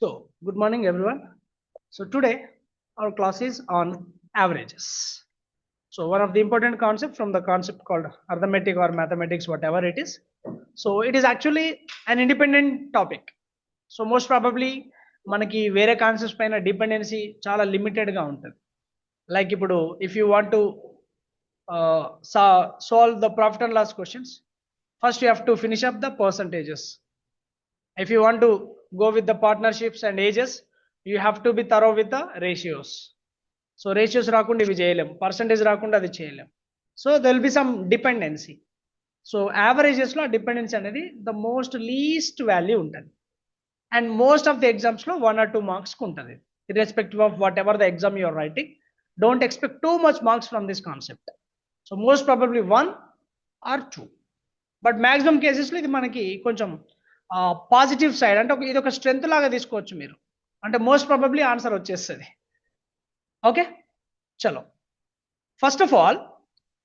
So, good morning everyone. So, today our class is on averages. So, one of the important concept from the concept called arithmetic or mathematics, whatever it is. So, it is actually an independent topic. So, most probably మనకి వేరే concepts పైన dependency చాలా లిమిటెడ్గా ఉంటుంది. Like ఇప్పుడు if you want to solve the profit and loss questions, first you have to finish up the percentages. If you want to go with the partnerships and ages, you have to be thorough with the ratios. So ratios రాకుండా ఇవి చేయలేం, percentage రాకుండా అది చేయలేం. So there will be some dependency. So యావరేజెస్లో dependency అనేది the most least value ఉంటుంది. And most of the ఎగ్జామ్స్లో 1 or 2 మార్క్స్కి ఉంటుంది. Irrespective of whatever the exam you are writing, don't expect too much marks from this concept. So most probably 1 or 2. But maximum కేసెస్లో ఇది మనకి కొంచెం positive side, అంటే ఇది ఒక స్ట్రెంత్ లాగా తీసుకోవచ్చు మీరు. అంటే మోస్ట్ ప్రాబబ్లీ ఆన్సర్ వచ్చేస్తుంది. ఓకే, చలో. First of all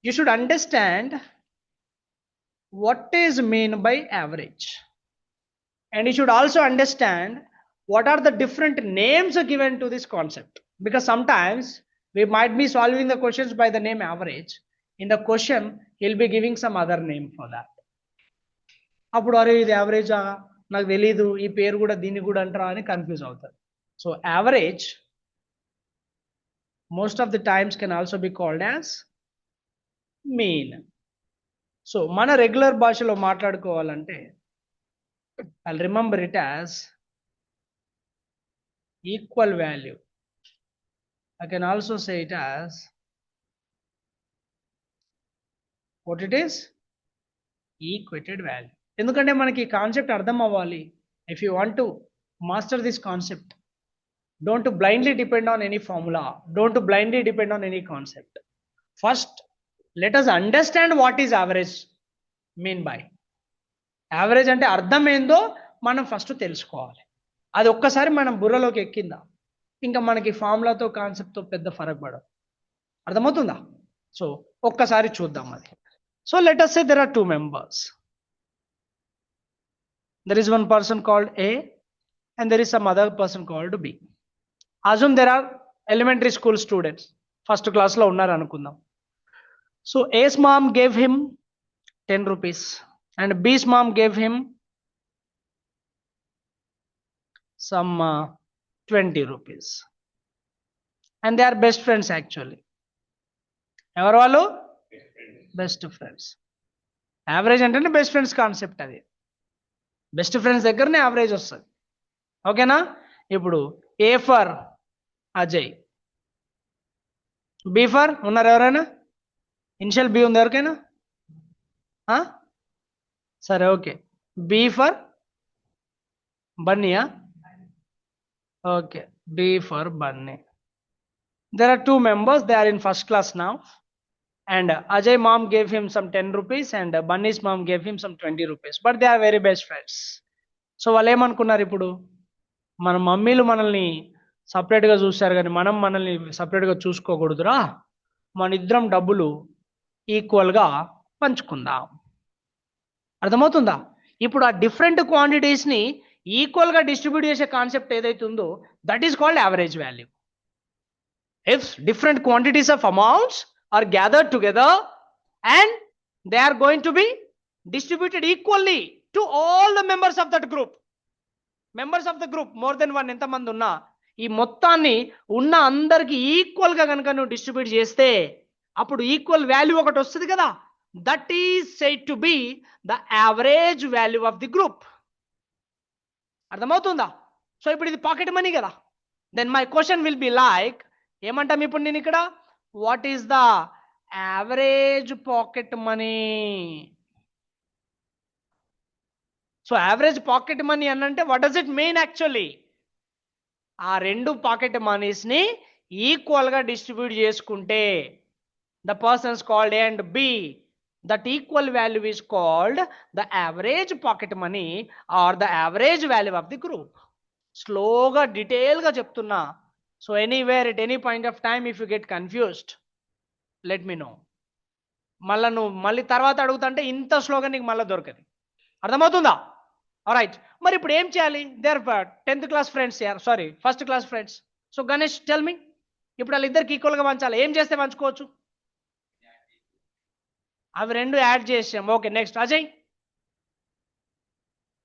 you should understand what is mean by average, and you should also understand what are the different names given to this concept, because sometimes we might be solving the questions by the name average. In the question he'll be giving some other name for that. అప్పుడు అరే ఇది యావరేజా, నాకు తెలీదు, ఈ పేరు కూడా దీన్ని కూడా అంటారా అని కన్ఫ్యూజ్ అవుతారు. So average most of the times can also be called as mean. So మన రెగ్యులర్ భాషలో మాట్లాడుకోవాలంటే I'll remember it as equal value. I can also say it as what it is, equated value. ఎందుకంటే మనకి concept అర్థం అవ్వాలి. If you want to master this concept, don't blindly depend on any formula, don't blindly depend on any concept. First let us understand what is average mean by. Average అంటే అర్థం ఏందో మనం first తెలుసుకోవాలి. అది ఒక్కసారి మనం బుర్రలోకి ఎక్కిందా ఇంకా మనకి ఫార్ములాతో కాన్సెప్ట్తో పెద్ద ఫరక్ పడదు. అర్థమవుతుందా? సో ఒక్కసారి చూద్దాం అది. So let us say there are 2 members. There is one person called A and there is some other person called B. Assume there are elementary school students, first class లో ఉన్నారు అనుకుందాం. So A's mom gave him 10 rupees and B's mom gave him some 20 rupees, and they are best friends actually. ఎవరు వాళ్ళు? Best friends. Average అంటేనే best friends concept. అది best friends దగ్గరనే average వస్తుంది. ఓకేనా? ఇప్పుడు A for Ajay, B for, ఉన్నారు ఎవరైనా? ఇనిషియల్ బి ఉంది ఎవరికైనా? సరే, ఓకే. బి ఫర్ బన్నీయా? Okay, B for Bunny. There are 2 members, they are in first class now, and Ajay mom gave him some 10 rupees and Bunny's mom gave him some 20 rupees, but they are very best friends. So వాళ్ళు ఏమనుకున్నారు, ఇప్పుడు మన మమ్మీలు మనల్ని సపరేట్గా చూస్తారు కానీ మనం మనల్ని సపరేట్గా చూసుకోకూడదురా, మన ఇద్దరం డబ్బులు ఈక్వల్గా పంచుకుందాం. అర్థమవుతుందా? ఇప్పుడు ఆ డిఫరెంట్ క్వాంటిటీస్ని ఈక్వల్గా డిస్ట్రిబ్యూట్ చేసే కాన్సెప్ట్ ఏదైతే ఉందో that is called average value. If different quantities of amounts are gathered together and they are going to be distributed equally to all the members of that group. Members of the group more than 1 ఎంతమంది ఉన్నా ఈ మొత్తాన్ని ఉన్న అందరికి equal గా కనుక నువ్వు distribute చేస్తే అప్పుడు ఈక్వల్ వాల్యూ ఒకటి వస్తుంది కదా. That is said to be the average value of the group. అర్థమవుతుందా? సో ఇప్పుడు ఇది పాకెట్ మనీ కదా. Then my question will be like, ఏమంటాం ఇప్పుడు నేను ఇక్కడ, what is the average pocket money? So average pocket money అని అంటే what does it mean actually? ఆ 2 పాకెట్ మనీస్ని ఈక్వల్గా డిస్ట్రిబ్యూట్ చేసుకుంటే the persons called A and B, that equal value is called the average pocket money are the average value of the group. స్లోగా డీటెయిల్గా చెప్తున్నా. So anywhere at any point of time if you get confused, let me know. మళ్ళీ తర్వాత అడుగుతుంటే ఇంత స్లోగా నీకు మళ్ళీ దొరకదు. అర్థమవుతుందా? ఆల్రైట్, మరి ఇప్పుడు ఏం చేయాలి? They are 10th class friends యార్, sorry first class friends. So Ganesh tell me, ఇప్పుడు వాళ్ళిద్దరికి ఈక్వల్గా పంచాలి, ఏం చేస్తే పంచుకోవచ్చు? అవి రెండు యాడ్ చేసాం. Okay, next Ajay.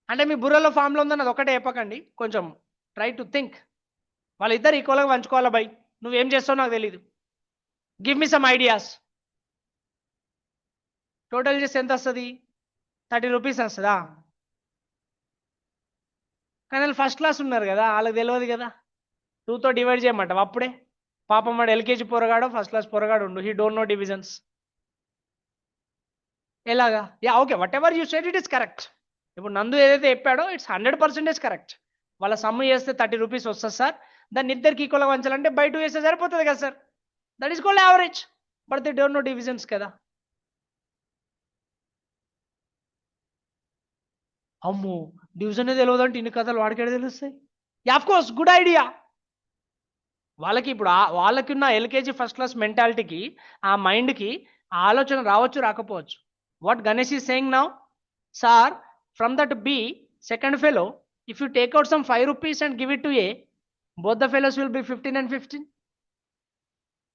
అంటే మీ బుర్రలో ఫామ్లో ఉందని అది ఒకటే చెప్పకండి, కొంచెం ట్రై టు థింక్. వాళ్ళిద్దరు ఈక్వల్గా పంచుకోవాలా బై, నువ్వేం చేస్తావు నాకు తెలీదు. Give me some ideas. Total చేస్తే ఎంత వస్తుంది? 30 రూపీస్ వస్తుందా? కానీ వాళ్ళు ఫస్ట్ క్లాస్ ఉన్నారు కదా, వాళ్ళకి తెలియదు కదా. 2తో డివైడ్ చేయమంటావు అప్పుడే? పాపం వాడు ఎల్కేజీ పొరగాడో ఫస్ట్ క్లాస్ పొరగాడు ఉండు, హీ డోంట్ నో డివిజన్స్. ఎలాగా? Yeah okay, what ever you said it is correct. ఇప్పుడు నందు ఏదైతే చెప్పాడో ఇట్స్ 100% కరెక్ట్. వాళ్ళ సమ్ము చేస్తే 30 రూపీస్ వస్తుంది సార్, దాన్ని ఇద్దరికి ఈక్వల్గా పంచాలంటే బై 2 వేస్తే సరిపోతుంది కదా sir, that is called average. But they don't know divisions కదా. అమ్మో, డివిజన్ తెలియదు అంటే ఇన్ని కథలు వాడికేడ తెలుస్తాయి? Of course, good idea. వాళ్ళకి ఇప్పుడు వాళ్ళకి ఉన్న ఎల్కేజీ ఫస్ట్ క్లాస్ మెంటాలిటీకి, ఆ మైండ్కి ఆలోచన రావచ్చు రాకపోవచ్చు. What Ganesh is saying now, sir from that be second fellow, if you take out some 5 rupees and give it to A, both the fellows will be 15 and 15.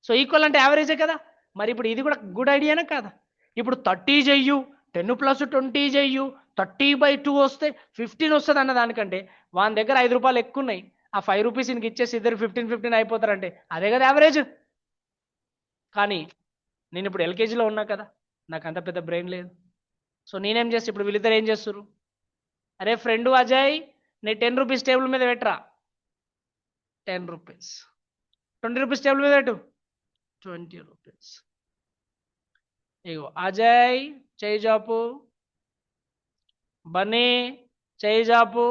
So equal అంటే యావరేజే కదా. మరి ఇప్పుడు ఇది కూడా గుడ్ ఐడియానే కదా. ఇప్పుడు 30 చెయ్యు, 10 + 20 చెయ్యు, 30/2 వస్తే 15 వస్తుంది అన్న దానికంటే వాని దగ్గర 5 రూపాయలు ఎక్కువ ఉన్నాయి, ఆ 5 రూపీస్ ఇంక ఇచ్చేసి ఇద్దరు 15 అయిపోతారంటే అదే కదా యావరేజ్. కానీ నేను ఇప్పుడు ఎల్కేజీలో ఉన్నా కదా, నాకు అంత పెద్ద బ్రెయిన్ లేదు. సో నేనేం చేస్తే, ఇప్పుడు వీళ్ళిద్దరు ఏం చేస్తారు? అరే ఫ్రెండ్ అజయ్, నీ 10 రూపీస్ టేబుల్ మీద పెట్టరా, 10 రూపీస్. 20 రూపీస్ టేబుల్ మీద పెట్టు, 20 రూపీస్. ఇగో అజయ్ చేయి జాపు, బన్నీ చేయి జాపు,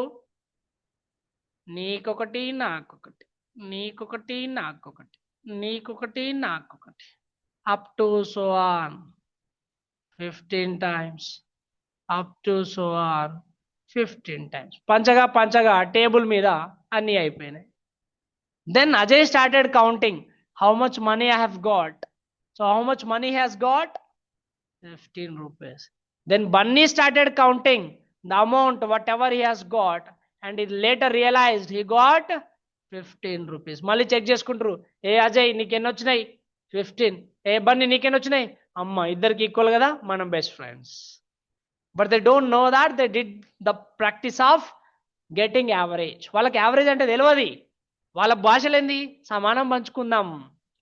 నీకొకటి నాకొకటి, నీకొకటి నాకొకటి, నీకొకటి నాకొకటి, up to so on 15 times, up to so on 15 times. పంచగా పంచగా టేబుల్ మీద అన్నీ అయిపోయినాయి. Then Ajay started counting how much money I have got. So how much money he has got? 15 rupees. Then Bunny started counting the amount whatever he has got, and he later realized he got 15 rupees. మళ్ళీ check చేసుకుంటారు, ఏ అజయ్ నీకెన్ని వచ్చినాయి? 15. ఏ బన్నీ నీకెన్ని వచ్చినాయి? అమ్మ, ఇద్దరికి equal కదా, మనం best friends. But they don't know that they did the practice of getting average. వాళ్ళకి యావరేజ్ అంటే తెలియదు. వాళ్ళ భాషలు ఏంది? సమానం పంచుకుందాం,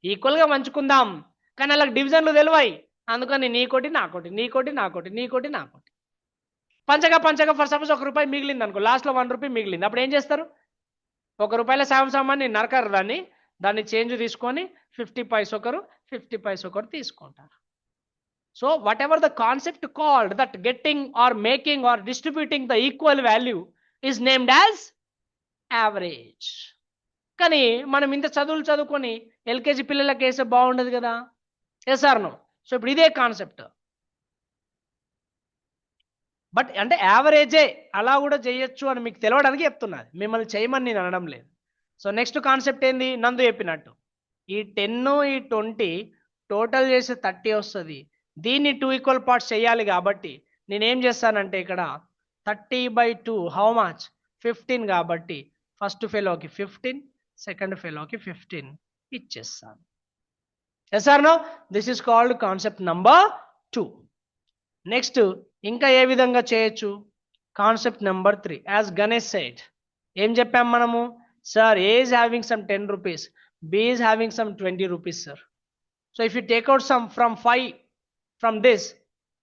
ఈక్వల్గా పంచుకుందాం. కానీ వాళ్ళకి డివిజన్లు తెలివాయి. అందుకని నీకోటి నాకోటి, నీకోటి నాకోటి, నీకోటి నాకోటి. పంచగా పంచగా ఫర్ సపోజ్ 1 రూపాయి మిగిలింది అనుకో, లాస్ట్లో 1 రూపీ మిగిలింది. అప్పుడు ఏం చేస్తారు? 1 రూపాయల సామాన్ని నరకరు, దాన్ని చేంజ్ తీసుకొని 50 పైస్ ఒకరు, 50 పైస్ ఒకరు తీసుకుంటారు. So whatever the concept called that getting or making or distributing the equal value is named as average. కానీ మనం ఇంత చదువులు చదువుకొని ఎల్కేజీ పిల్లలకి వేస్తే బాగుండదు కదా, ఎస్ఆర్నో. సో ఇప్పుడు ఇదే కాన్సెప్ట్. బట్ అంటే యావరేజే, అలా కూడా చేయొచ్చు అని మీకు తెలవడానికి చెప్తున్నది, మిమ్మల్ని చేయమని నేను అనడం లేదు. సో నెక్స్ట్ కాన్సెప్ట్ ఏంది? నందు చెప్పినట్టు ఈ 10 ఈ 20 టోటల్ చేసి 30 వస్తుంది. దీన్ని 2 ఈక్వల్ పార్ట్స్ చేయాలి కాబట్టి నేనేం చేస్తానంటే ఇక్కడ 30/2 హౌ మచ్? 15 కాబట్టి ఫస్ట్ ఫెలోకి 15, సెకండ్ ఫెలోకి 15 ఇచ్చేస్తాను. Yes or no? This is called concept number 2. Next ఇంకా ఏ విధంగా చేయొచ్చు? Concept number 3. As Ganesh said, ఏం చెప్పాం మనము? Sir A is having some 10 rupees, B is having some 20 rupees sir. So if you take out some from 5 from this,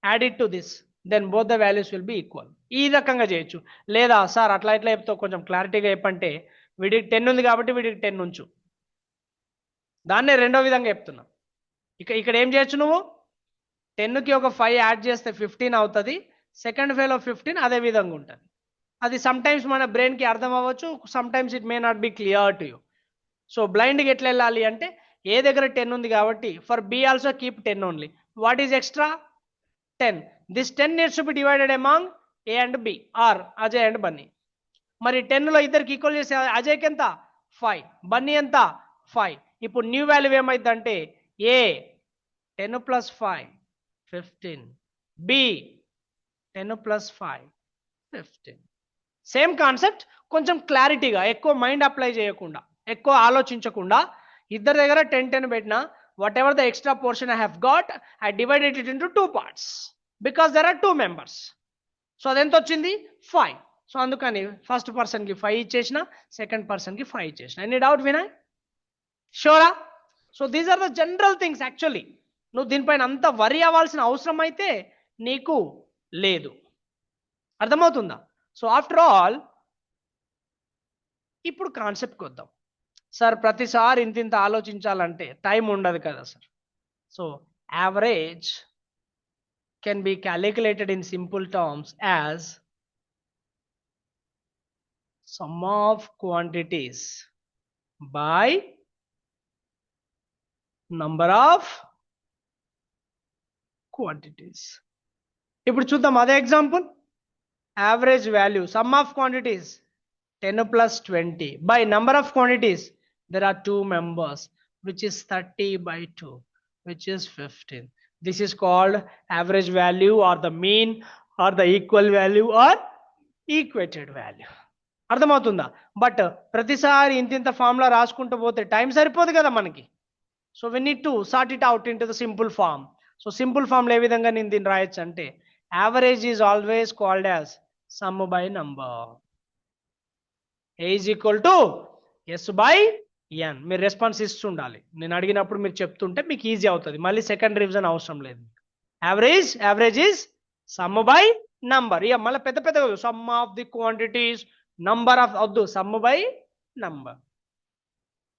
add it to this, then both the values will be equal. ఈ రకంగా చేయొచ్చు. లేదా sir అట్లా ఎట్లా చెప్తావు, కొంచెం క్లారిటీగా చెప్పంటే, వీడికి 10 ఉంది కాబట్టి వీడికి 10 ఉంచు, దాన్నే రెండో విధంగా చెప్తున్నా. ఇక్కడ ఏం చేయొచ్చు నువ్వు? 10కి ఒక 5 యాడ్ చేస్తే 15 అవుతుంది, సెకండ్ ఫేలో 15 అదే విధంగా ఉంటుంది. అది సమ్ టైమ్స్ మన బ్రెయిన్కి అర్థం అవ్వచ్చు, sometimes it may not be clear to you. So బ్లైండ్గా ఎట్లా వెళ్ళాలి అంటే, ఏ దగ్గర 10 ఉంది కాబట్టి for B also keep 10 only. What is extra? 10. This 10 needs to be divided among A and B or Ajay and Bunny. మరి 10లో ఇద్దరికి ఈక్వల్ చేసే అజయ్కి ఎంత? 5, బన్నీ ఎంత? 5. ఇప్పుడు న్యూ వాల్యూ ఏమైందంటే ఏ 10 + 5 15, బి 10 + 5 15. సేమ్ కాన్సెప్ట్, కొంచెం క్లారిటీగా, ఎక్కువ మైండ్ అప్లై చేయకుండా, ఎక్కువ ఆలోచించకుండా, ఇద్దరి దగ్గర 10 పెట్టినా whatever the extra portion I have got, I divided it into 2 parts because there are 2 members. So అది ఎంత వచ్చింది? 5. సో అందుకని ఫస్ట్ పర్సన్కి 5 ఇచ్చేసిన, సెకండ్ పర్సన్కి 5 ఇచ్చేసిన. Any doubt Vinay? షూరా? So these are the general things. Actually నువ్వు దీనిపైన అంత వరి అవ్వాల్సిన అవసరం అయితే నీకు లేదు. అర్థమవుతుందా? సో ఆఫ్టర్ ఆల్ ఇప్పుడు కాన్సెప్ట్కి వద్దాం. సార్ ప్రతిసారి ఇంత ఆలోచించాలంటే టైం ఉండదు కదా sir. So average can be calculated in simple terms as sum of quantities by number of quantities. ఇప్పుడు చూద్దాం అదే example. Average value sum of quantities 10 plus 20 by number of quantities there are 2 members which is 30 by 2 which is 15. This is called average value or the mean or the equal value or equated value. అర్థమవుతుందా? But ప్రతిసారి ఇంత formula రాసుకుంటూ పోతే time సరిపోదు కదా మనకి. So we need to sort it out into the simple form. సో simple ఫార్మ్లో ఏ విధంగా నేను దీన్ని రాయొచ్చు అంటే average is always called as sum by number. A is equal to S by N. మీరు రెస్పాన్స్ ఇస్తుండాలి. నేను అడిగినప్పుడు మీరు చెప్తుంటే మీకు ఈజీ అవుతుంది, మళ్ళీ సెకండ్ రివిజన్ అవసరం లేదు. Average is sum by number. ఇక మళ్ళీ పెద్ద sum of the quantities, number of వద్దు, sum by number.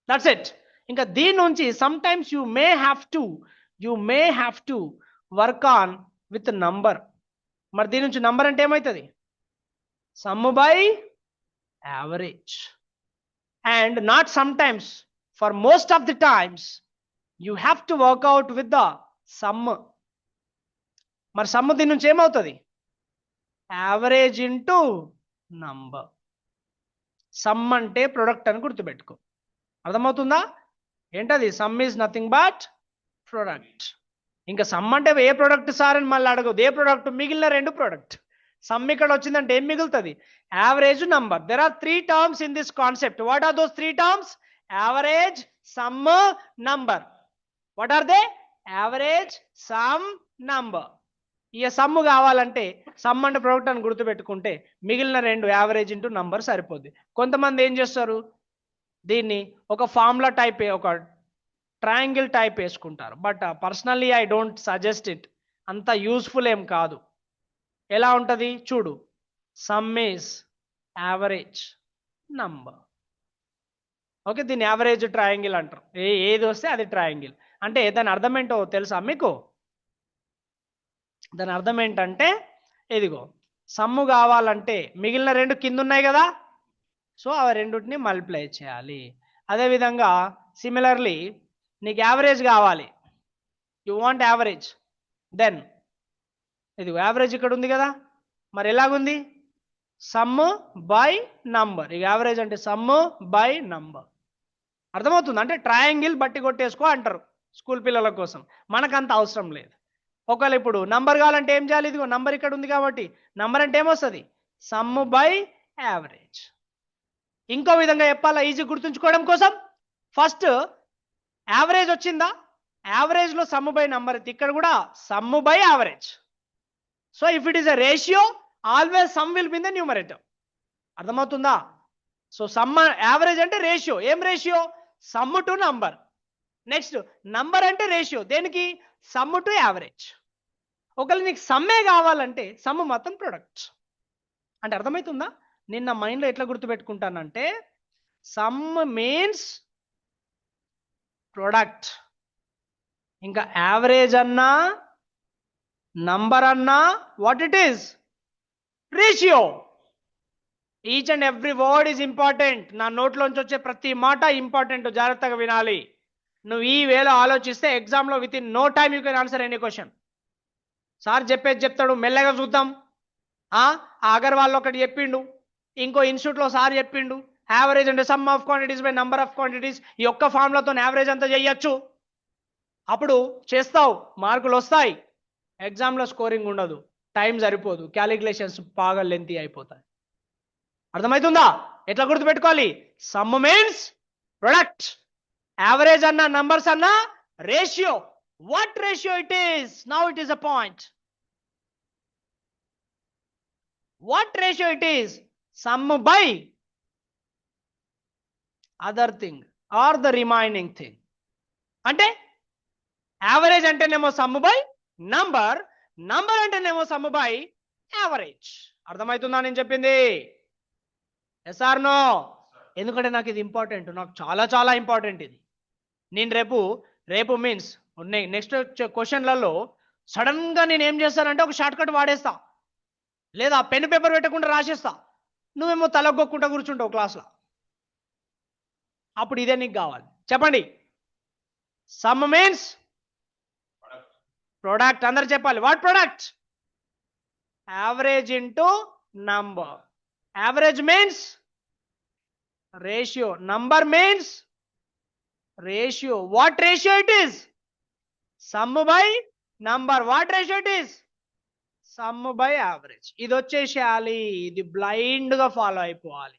That's it. ఇంకా దీని నుంచి sometimes you may have to work on with number. మరి దీని నుంచి నంబర్ అంటే ఏమవుతుంది? Sum by average. And not sometimes, for most of the times you have to work out with the sum. మరి sum దీని నుంచి ఏమవుతుంది? Average into number. Sum అంటే ప్రొడక్ట్ అని గుర్తుపెట్టుకో. అర్థమవుతుందా? ఏంటది? Sum is nothing but product. ఇంకా సమ్ అంటే ఏ ప్రొడక్ట్ సార్ అని మళ్ళీ అడగదు. ఏ ప్రొడక్ట్? మిగిలిన 2 ప్రొడక్ట్. సమ్ ఇక్కడ వచ్చిందంటే ఏం మిగులుతుంది? Average number. There are 3 terms in this concept. What are those 3 terms? Average, sum, number. What are they? Average, sum, number. ఇక సమ్ కావాలంటే సమ్ అంటే ప్రొడక్ట్ అని గుర్తుపెట్టుకుంటే మిగిలిన 2 యావరేజ్ ఇంటూ నంబర్ సరిపోద్ది. కొంతమంది ఏం చేస్తారు, దీన్ని ఒక ఫార్ములా టైప్, ఒక ట్రయాంగిల్ టైప్ వేసుకుంటారు. But personally I don't suggest it. అంత యూస్ఫుల్ ఏం కాదు. ఎలా ఉంటుంది చూడు. Some is average number. Okay, దీన్ని యావరేజ్ ట్రయాంగిల్ అంటారు. ఏది వస్తే అది ట్రయాంగిల్. అంటే దాని అర్థం ఏంటో తెలుసా మీకు? దాని అర్థం ఏంటంటే ఇదిగో, సమ్ము కావాలంటే మిగిలిన 2 కింద ఉన్నాయి కదా, సో ఆ రెండుటిని మల్టిప్లై చేయాలి. అదేవిధంగా సిమిలర్లీ నీకు యావరేజ్ కావాలి, యు వాంట్ యావరేజ్, దెన్ ఇది యావరేజ్ ఇక్కడ ఉంది కదా, మరి ఎలాగుంది? Some by number. ఇక యావరేజ్ అంటే సమ్ బై నంబర్. అర్థమవుతుంది? అంటే ట్రయాంగిల్ బట్టి కొట్టేసుకో అంటారు స్కూల్ పిల్లల కోసం. మనకంత అవసరం లేదు. ఒకవేళ ఇప్పుడు నంబర్ కావాలంటే ఏం చేయాలి? ఇదిగో నంబర్ ఇక్కడ ఉంది కాబట్టి నంబర్ అంటే ఏమొస్తుంది? Some by average. ఇంకో విధంగా చెప్పాలా ఈజీ గుర్తుంచుకోవడం కోసం, ఫస్ట్ యావరేజ్ వచ్చిందా, యావరేజ్లో సమ్ బై నంబర్ అయితే ఇక్కడ కూడా some by average. So if it is a ratio, always some will be in the numerator. అర్థమవుతుందా? సో సమ్, యావరేజ్ అంటే రేషియో. ఏం ratio? Some to number. Next number అంటే ratio దేనికి? Some to average. ఒకవేళ నీకు సమ్మే కావాలంటే సమ్ మొత్తం product. అంటే అర్థమవుతుందా? నిన్న మైండ్లో ఎట్లా గుర్తుపెట్టుకుంటానంటే సమ్ మీన్స్ ప్రొడక్ట్, ఇంకా యావరేజ్ అన్నా నంబర్ అన్నా what it is? Ratio. Each and every word is important. నా నోట్లోంచి వచ్చే ప్రతి మాట ఇంపార్టెంట్, జాగ్రత్తగా వినాలి. నువ్వు ఈ వేలో ఆలోచిస్తే ఎగ్జామ్లో within no time you can answer any question. Sir చెప్పేది చెప్తాడు, మెల్లగా చూద్దాం. అగర్వాల్ ఒకటి చెప్పిండు, ఇంకో ఇన్స్టిట్యూట్లో సార్ చెప్పిండు, యావరేజ్ అంటే some of quantities by number of quantities. ఈ ఒక్క ఫార్ములాతో యావరేజ్ అంతా చేయొచ్చు. అప్పుడు చేస్తావు, మార్కులు వస్తాయి. ఎగ్జామ్లో స్కోరింగ్ ఉండదు, టైం సరిపోదు, క్యాలిక్యులేషన్స్ బాగా లెంతీ అయిపోతాయి. అర్థమవుతుందా? ఎట్లా గుర్తుపెట్టుకోవాలి? సమ్ మీన్స్ ప్రొడక్ట్, యావరేజ్ అన్న నంబర్స్ అన్న ratio. What ratio it is? Now it is a point. What ratio it is? Sum by other thing or the remaining thing. అంటే యావరేజ్ అంటేనేమో సమ్ బై నంబర్, నంబర్ అంటేనేమో sum by average. అర్థమవుతుందా నేను చెప్పింది? Yes or no? ఎందుకంటే నాకు ఇది important, నాకు చాలా చాలా ఇంపార్టెంట్ ఇది. నేను రేపు మీన్స్ నెక్స్ట్ క్వశ్చన్లలో సడన్ గా నేను ఏం చేస్తానంటే ఒక షార్ట్ కట్ వాడేస్తా, లేదా పెన్ పేపర్ పెట్టకుండా రాసేస్తా, నువ్వేమో తలగొక్కుంటా కూర్చుంటావు క్లాస్లో. అప్పుడు ఇదే నీకు కావాలి. చెప్పండి. Some means product. అందరు చెప్పాలి. What product? Average into number. Average means ratio, number means ratio. What ratio it is? Sum by number. What ratio it is? Sum by average. ఇది వచ్చేసేయాలి, ఇది బ్లైండ్ గా ఫాలో అయిపోవాలి.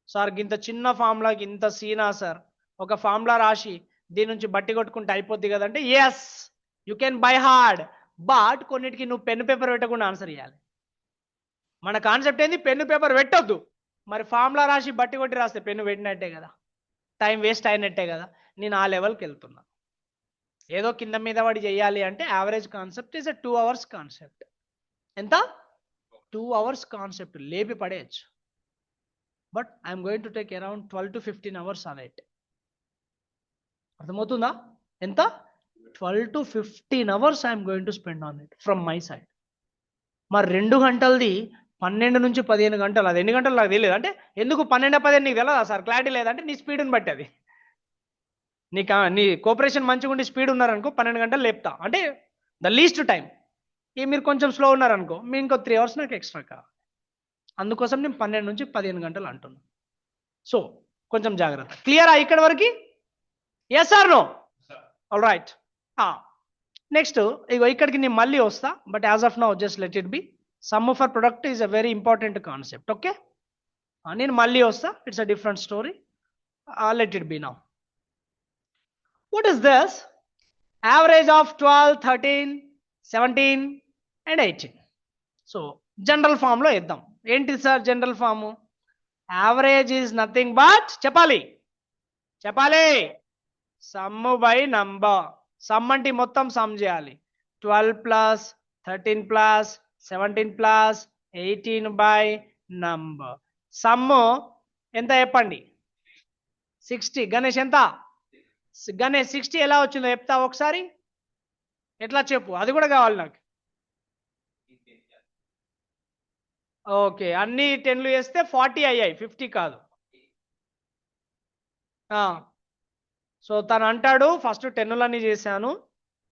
సార్ ఇంత చిన్న ఫార్ములాకి ఇంత సీనా sir? ఒక ఫార్ములా రాసి దీని నుంచి బట్టి కొట్టుకుంటే అయిపోద్ది కదంటే, yes you can by heart, but కొన్నిటికి నువ్వు పెన్ పేపర్ పెట్టకుండా ఆన్సర్ ఇవ్వాలి. మన కాన్సెప్ట్ ఏంది? పెన్ను పేపర్ పెట్టొద్దు. మరి ఫార్ములా రాసి బట్టి కొట్టి రాస్తే పెన్ను పెట్టినట్టే కదా, టైం వేస్ట్ అయినట్టే కదా. నేను ఆ లెవెల్కి వెళ్తున్నా. ఏదో కింద మీద వాడి చేయాలి అంటే average concept is a 2 hours concept. ఎంత? 2 hours కాన్సెప్ట్ లేపి పడేయచ్చు. But I'm going to take around 12 to 15 hours on it. అర్థమవుతుందా? ఎంత? 12 to 15 hours I'm going to spend on it from my side. మరి 2 గంటలది 12 నుంచి 15 గంటలు. అది ఎన్ని గంటలు నాకు తెలియదు. అంటే ఎందుకు 12-15 నీకు తెలియదా సార్? క్లారిటీ లేదంటే నీ స్పీడ్ని బట్టి అది. నీ కోఆపరేషన్ మంచిగా ఉండి స్పీడ్ ఉన్నారనుకో 12 గంటలు లేపుతా, అంటే ద లీస్ట్ టైం. మీరు కొంచెం స్లో ఉన్నారనుకో మీ ఇంకో 3 hours నాకు ఎక్స్ట్రా కావాలి. అందుకోసం నేను 12 నుంచి 15 గంటలు అంటున్నాను. సో కొంచెం జాగ్రత్త. క్లియరా ఇక్కడ వరకు? Yes or no? All right. Next ఇగో ఇక్కడికి నేను మళ్ళీ వస్తా, but as of now just let it be. Sum for product is a very important concept. Okay, నేను మళ్ళీ వస్తా. It's a different story. Let it be now. What is this? Average of 12, 13, 17 and 18. So general form లో ఇద్దాం. ఏంటి sir general form? Average is nothing but చెప్పాలి sum by number. Sum అంటే మొత్తం some చేయాలి. 12 plus 13 plus 17 plus 18 by number. Some ఎంత చెప్పండి? 60. గణేష్ ఎంత? గణేష్ 60 ఎలా వచ్చిందో చెప్తా ఒకసారి. ఎట్లా చెప్పు, అది కూడా కావాలి నాకు. ఓకే, అన్ని 10లు వేస్తే 40 అయ్యాయి, 50 కాదు. సో తను అంటాడు ఫస్ట్ 10లన్నీ చేశాను,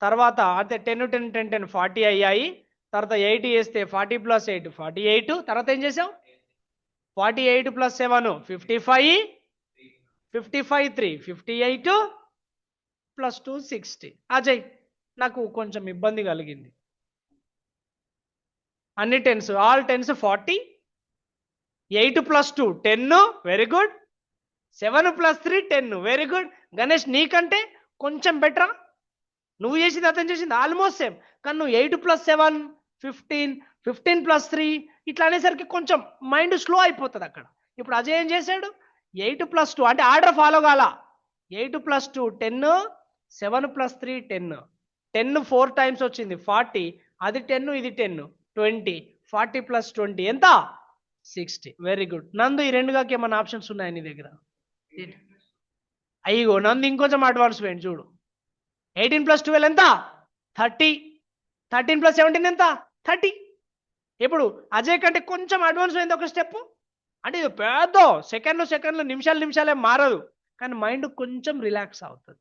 తర్వాత అంటే 10 10 10 10 40 అయ్యాయి. తర్వాత 8 వేస్తే 40 + 8 48. తర్వాత ఏం చేసాం? 48 + 7 55, 55 3 58 + 2 60. అజయ్ నాకు కొంచెం ఇబ్బంది కలిగింది. అన్ని 10s, all 10s 40. 8 + 2 10. Very good. 7 + 3 10. Very good. Ganesh నీకంటే కొంచెం బెటరా? నువ్వు చేసింది అతను చేసింది ఆల్మోస్ట్ సేమ్, కానీ నువ్వు 8 + 7 15, 15 + 3 ఇట్లా అనేసరికి కొంచెం మైండ్ స్లో అయిపోతుంది అక్కడ. ఇప్పుడు అజయ్ ఏం చేశాడు? 8 + 2 అంటే ఆర్డర్ ఫాలో కాల. 8 + 2 10, 7 + 3 10. 10 4 times వచ్చింది 40. అది 10 ఇది 10 20. 40 + 20 ఎంత? 60. Very good. నందు ఈ రెండుగాకి ఏమైనా ఆప్షన్స్ ఉన్నాయి నీ దగ్గర? అయ్యో నందు ఇంకొంచెం అడ్వాన్స్ పోయింది చూడు. 18 + 12 ఎంత? 30. 13 + 17 ఎంత? 30. ఇప్పుడు అజయ్ కంటే కొంచెం అడ్వాన్స్ అయింది ఒక స్టెప్. అంటే ఇది పెద్ద సెకండ్లు నిమిషాలే మారదు, కానీ మైండ్ కొంచెం రిలాక్స్ అవుతుంది.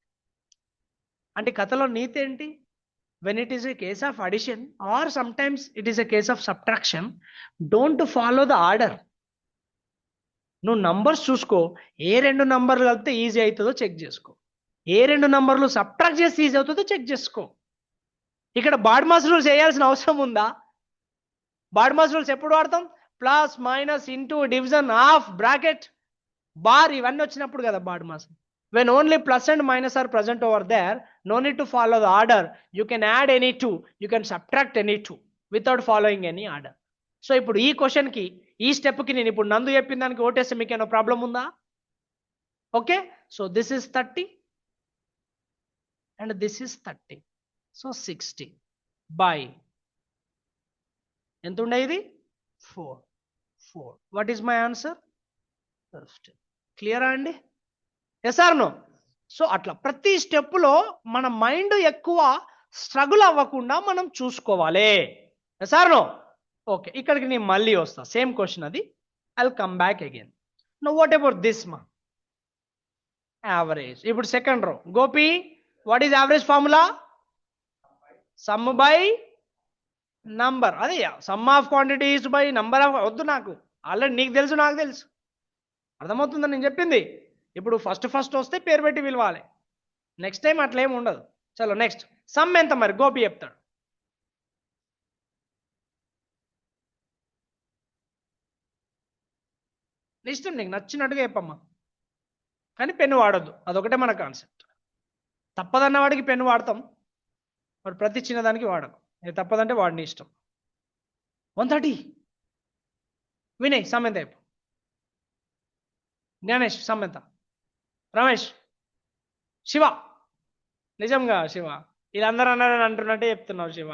అంటే కథలో నీతి ఏంటి? when it is a case of addition or sometimes it is a case of subtraction, don't follow the order. నువ్వు నంబర్స్ చూసుకో, ఏ 2 నంబర్లు కలిపితే ఈజీ అవుతుందో చెక్ చేసుకో, ఏ 2 నంబర్లు సబ్ట్రాక్ట్ చేస్తే ఈజీ అవుతుందో చెక్ చేసుకో. ఇక్కడ బాడ్మాస్ రూల్స్ వేయాల్సిన అవసరం ఉందా? బాడ్మాస్ రూల్స్ ఎప్పుడు వాడతాం? Plus minus into division of bracket bar ఇవన్నీ వచ్చినప్పుడు కదా BODMAS. When only plus and minus are present over there, no need to follow the order. You can add any two, you can subtract any two without following any order. So ఇప్పుడు ఈ question కి ఈ step కి నేను ఇప్పుడు నందు చెప్పిన దానికి ఓటేస్తే మీకు ఏమైనా ప్రాబ్లం ఉందా? Okay, so this is 30 and this is 30. So 60 by ఎంత ఉండే ఇది 4. What is my answer? 50. క్లియరా అండి? Yes or no? సో అట్లా ప్రతి స్టెప్లో మన మైండ్ ఎక్కువ స్ట్రగుల్ అవ్వకుండా మనం చూసుకోవాలి. Yes or no? ఓకే, ఇక్కడికి నేను మళ్ళీ వస్తా. సేమ్ క్వశ్చన్ అది. I will come back again. No what about this మా యావరేజ్. ఇప్పుడు second row Gopi, what is average formula? Sum by number. అదే sum of quantities by number of. వద్దు నాకు, ఆల్రెడీ నీకు తెలుసు నాకు తెలుసు, అర్థమవుతుందని నేను చెప్పింది. ఇప్పుడు ఫస్ట్ వస్తే పేరు పెట్టి పిలవాలి. నెక్స్ట్ టైం అట్లా ఏమి ఉండదు. చలో నెక్స్ట్ సమ్ ఎంత మరి గోపి చెప్తాడు. ఇష్టం, నీకు నచ్చినట్టుగా చెప్పమ్మా, కానీ పెన్ను వాడొద్దు, అదొకటే మన కాన్సెప్ట్. తప్పదన్న వాడికి పెన్ను వాడతాం, మరి ప్రతి చిన్నదానికి వాడకు. ఇది తప్పదంటే వాడిని ఇష్టం. 130. వినయ్ సమ్ ఎంత చెప్పు. జ్ఞానేష్ సమ్ ఎంత. రమేష్, శివ, నిజంగా శివ, వీళ్ళందరూ అన్నారని అంటున్నట్టే చెప్తున్నావు శివ.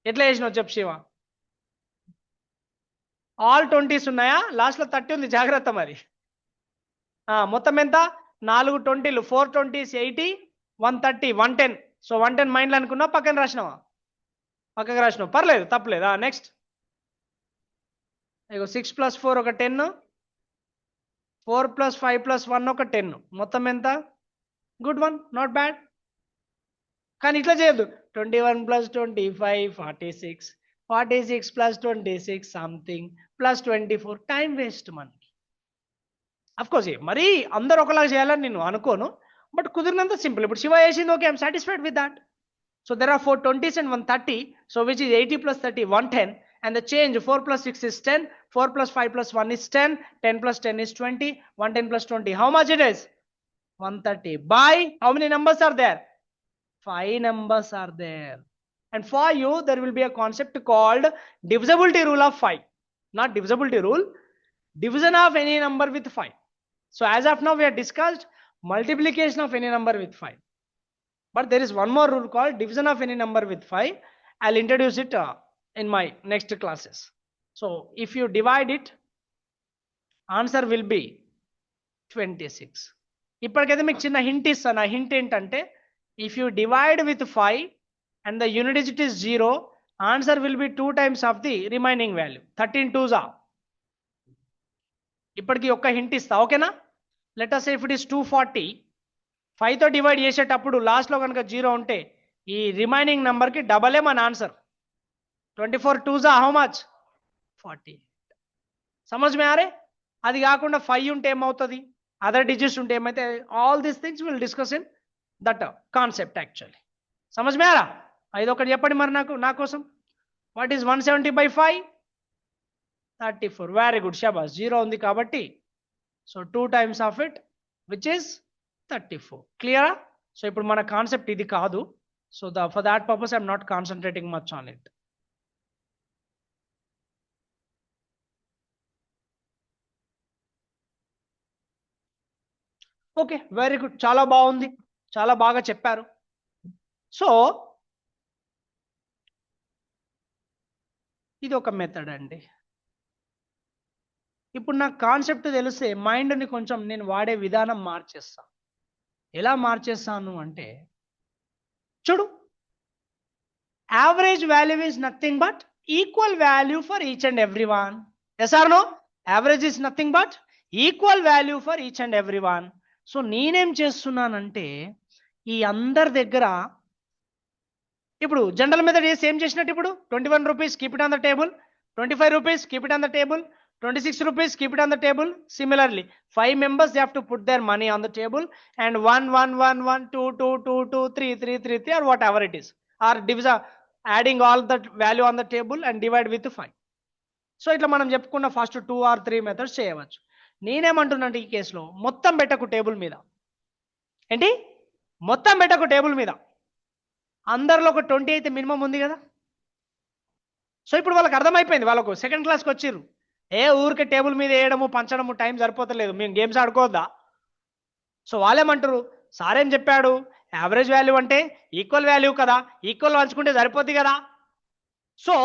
ఎట్లా చేసినావు చెప్పు శివ. ఆల్ 20s ఉన్నాయా? లాస్ట్లో 30 ఉంది, జాగ్రత్త మరి. మొత్తం ఎంత? 4 20లు, 4 20s 80, 130, 110. సో 110 మైండ్లో అనుకున్నావు, పక్కన రాసినావా? పక్కకు రాసినావు, పర్లేదు, తప్పలేదు. నెక్స్ట్ ఇగో 6 + 4 ఒక 10, 4 + 5 + 1 ఒక 10. మొత్తం ఎంత? Good one, not bad. కానీ ఇట్లా చేయొద్దు. 21 + 25 46, 46 + 26 సంథింగ్ ప్లస్ 24. టైం వేస్ట్ మనకి. అఫ్కోర్స్ మరీ అందరు ఒకలాగా చేయాలని నేను అనుకోను, బట్ కుదిరినంత సింపుల్. ఇప్పుడు శివ చేసింది, okay, I'm satisfied with that. So there are 4 20s and 130, so which is 80 + 30 110, and the change 4 + 6 is 10, 4 + 5 + 1 is 10, 10 + 10 is 20, 110 + 20, how much it is? 130 by how many numbers are there? 5 numbers are there. And for you there will be a concept called divisibility rule of 5, not divisibility rule, division of any number with 5. So as of now we have discussed multiplication of any number with 5, but there is one more rule called division of any number with 5. I'll introduce it in my next classes. So if you divide it, answer will be 26. ఇప్పటికైతే మీకు చిన్న hint ఇస్తాను. ఆ hint ఏంటంటే, if you divide with 5 and the unit digit is 0, answer will be 2 times of the remaining value. 13 2s are. ఇప్పటికి ఒక్క hint ఇస్తా, ఓకేనా? Let us say if it is 240, 5తో డివైడ్ చేసేటప్పుడు లాస్ట్లో కనుక 0 ఉంటే ఈ రిమైనింగ్ నెంబర్కి డబలే మన answer. 24 2s are how much? 40. సమజ్ మే ఆరే? అది కాకుండా 5 ఉంటే ఏమవుతుంది, అదర్ డిజిట్స్ ఉంటే ఏమైతే, all these things will discuss in that concept actually. సమజ్ మే ఆరా? ఇది ఒకటి చెప్పండి మరి నా కోసం. What is 170 by 5? 34. Very good, షాబాస్. 0 ఉంది కాబట్టి so 2 times of it, which is 34. క్లియరా? సో ఇప్పుడు మన కాన్సెప్ట్ ఇది కాదు. So for that purpose I'm not concentrating much on it. Okay, very good, చాలా బాగుంది, చాలా బాగా చెప్పారు. సో ఇది ఒక మెథడ్ అండి. ఇప్పుడు నాకు కాన్సెప్ట్ తెలిస్తే మైండ్ని కొంచెం నేను వాడే విధానం మార్చేస్తా. ఎలా మార్చేస్తాను అంటే, చూడు, average value is nothing but equal value for each and every one. Yes or no? Average is nothing but equal value for each and every one. So నేనేం చేస్తున్నానంటే, ఈ అందరి దగ్గర ఇప్పుడు జనరల్ మెథడ్ చేసి ఏం చేసినట్టు, ఇప్పుడు 21 rupees keep it on the table, 25 rupees keep it on the table, 26 rupees keep it on the table. Similarly 5 members, they have to put their money on the table, and 1 1 1 1 2 2 2 2 3 3 3 3 or whatever it is, or adding all the value on the table and divide with 5. So ఇట్లా మనం చెప్పుకున్న first 2 or 3 methods చేయవచ్చు. నేనేమంటున్నాను ఈ కేసులో మొత్తం పెట్టకు table మీద. ఏంటి మొత్తం పెట్టకు టేబుల్ మీద. అందరిలో ఒక 20 అయితే మినిమం ఉంది కదా. సో ఇప్పుడు వాళ్ళకి అర్థమైపోయింది, వాళ్ళకు సెకండ్ క్లాస్కి వచ్చిర్రు, ఊరికే టేబుల్ మీద వేయడము పంచడము టైం సరిపోతలేదు, మేము గేమ్స్ ఆడుకోవద్దా. సో వాళ్ళేమంటారు, సార్ ఏం చెప్పాడు, యావరేజ్ వాల్యూ అంటే ఈక్వల్ వాల్యూ కదా, ఈక్వల్ పంచుకుంటే సరిపోద్ది కదా. సో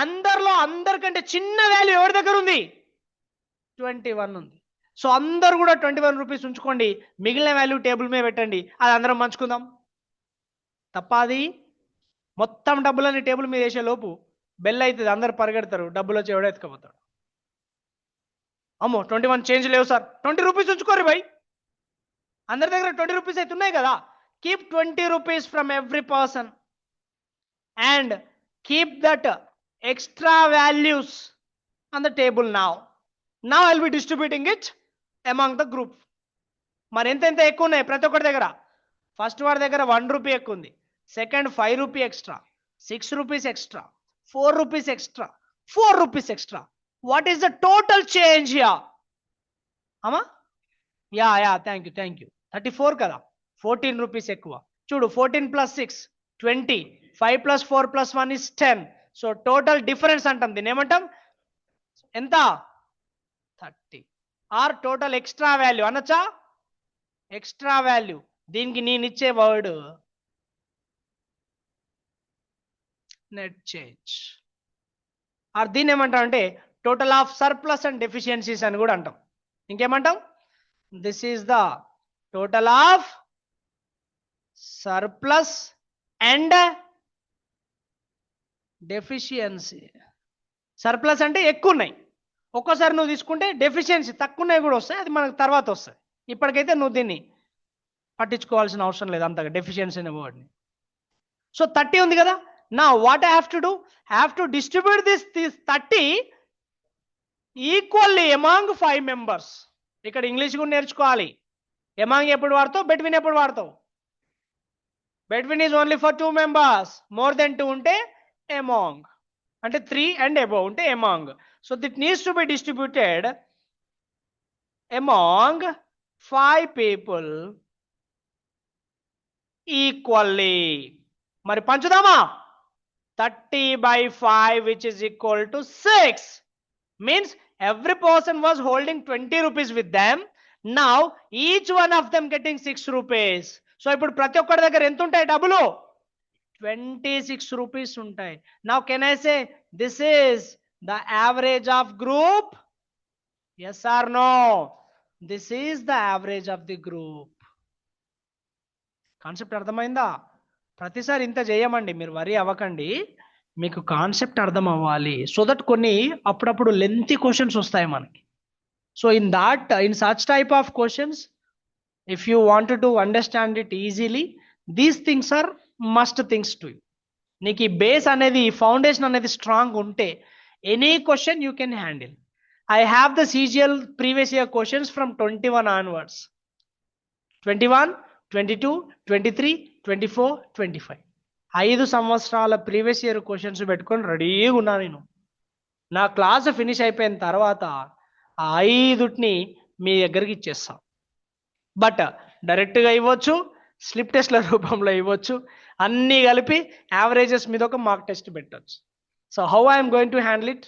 అందరికంటే చిన్న వాల్యూ ఎవరి దగ్గర ఉంది, 21 ఉంది. సో అందరు కూడా 21 రూపీస్ ఉంచుకోండి, మిగిలిన వాల్యూ టేబుల్ మీద పెట్టండి, అది అందరం పంచుకుందాం. తప్ప అది మొత్తం డబ్బులని టేబుల్ మీద వేసే లోపు బెల్ అవుతుంది, అందరు పరిగెడతారు, డబ్బులు వచ్చి ఎవడో ఎత్తుకపోతాడు. అమ్మో 21 చేంజ్ లేవు సార్, 20 రూపీస్ ఉంచుకోరు భయ్, అందరి దగ్గర 20 రూపీస్ అయితే ఉన్నాయి కదా. Keep 20 rupees from every person and keep that extra values on the table now. Now I'll be distributing it among the group. మరి ఎంత ఎక్కువ ఉన్నాయి ప్రతి ఒక్కరి దగ్గర. ఫస్ట్ వాడి దగ్గర 1 రూపీ ఎక్కువ ఉంది, second 5 rupee extra, 6 rupees extra, 4 rupees extra, 4 rupees extra. What is the total change yeah అమ్మా? యా థ్యాంక్ యూ 34 కదా, 14 రూపీస్ ఎక్కువ. చూడు 14 + 6 20, 5 + 4 + 1 is 10. సో టోటల్ డిఫరెన్స్ అంటాం, దీన్ని ఏమంటాం, ఎంత 30. ఆర్ టోటల్ ఎక్స్ట్రా వాల్యూ అనొచ్చా, ఎక్స్ట్రా వాల్యూ. దీనికి నేను ఇచ్చే వర్డ్ నెట్ చేంజ్. ఆర్ దీన్ని ఏమంటాం అంటే total of surplus and deficiencies అని కూడా అంటాం. ఇంకేమంటాం, this is the total of surplus and deficiency. Surplus అంటే ఎక్కువ ఉన్నాయి, ఒక్కోసారి నువ్వు తీసుకుంటే డెఫిషియన్సీ తక్కువ ఉన్నాయి కూడా వస్తాయి, అది మనకు తర్వాత వస్తాయి. ఇప్పటికైతే నువ్వు దీన్ని పట్టించుకోవాల్సిన అవసరం లేదు అంతగా, డెఫిషియన్సీ అనే వర్డ్ని. సో 30 ఉంది కదా. నా what I have to do, have to distribute this 30 equally among 5 members. ఇక్కడ ఇంగ్లీష్ కూడా నేర్చుకోవాలి. అమాంగ్ ఎప్పుడు వాడతావు, బిట్వీన్ ఎప్పుడు వాడతావు. Between is only for 2 members, more than 2 ఉంటే among, అంటే 3 and above ఉంటే among. So that needs to be distributed among 5 people equally. మరి పంచుదామా, 30/5 which is equal to 6. Means every person was holding 20 rupees with them. Now each one of them getting 6 rupees. So ఇప్పుడు ప్రతి ఒక్కరి దగ్గర ఎంత ఉంటాయి డబ్బులు, 26 rupees ఉంటాయి. Now can I say this is the average of group, yes or no? This is the average of the group. Concept అర్థమైందా? ప్రతిసారి ఇంత చేయమండి, మీరు వరీ అవ్వకండి, మీకు కాన్సెప్ట్ అర్థం అవ్వాలి. సో దట్ కొన్ని అప్పుడప్పుడు లెంతీ క్వశ్చన్స్ వస్తాయి మనకి. So in such type of questions if you want to understand it easily, these things are must things to you. నీకు ఈ బేస్ అనేది, ఫౌండేషన్ అనేది స్ట్రాంగ్ ఉంటే any question you can handle. I have the CGL previous year questions from 21 onwards, 21, 22, 23, 24, 25. 5 సంవత్సరాల previous year questions పెట్టుకొని రెడీగా ఉన్నా నేను. నా క్లాస్ ఫినిష్ అయిపోయిన తర్వాత ఆ 5ని మీ దగ్గరికి ఇచ్చేస్తాం. బట్ డైరెక్ట్గా ఇవ్వచ్చు, స్లిప్ టెస్ట్ల రూపంలో ఇవ్వచ్చు, అన్నీ కలిపి యావరేజెస్ మీద ఒక మార్క్ టెస్ట్ పెట్టవచ్చు. So how I'm going to handle it,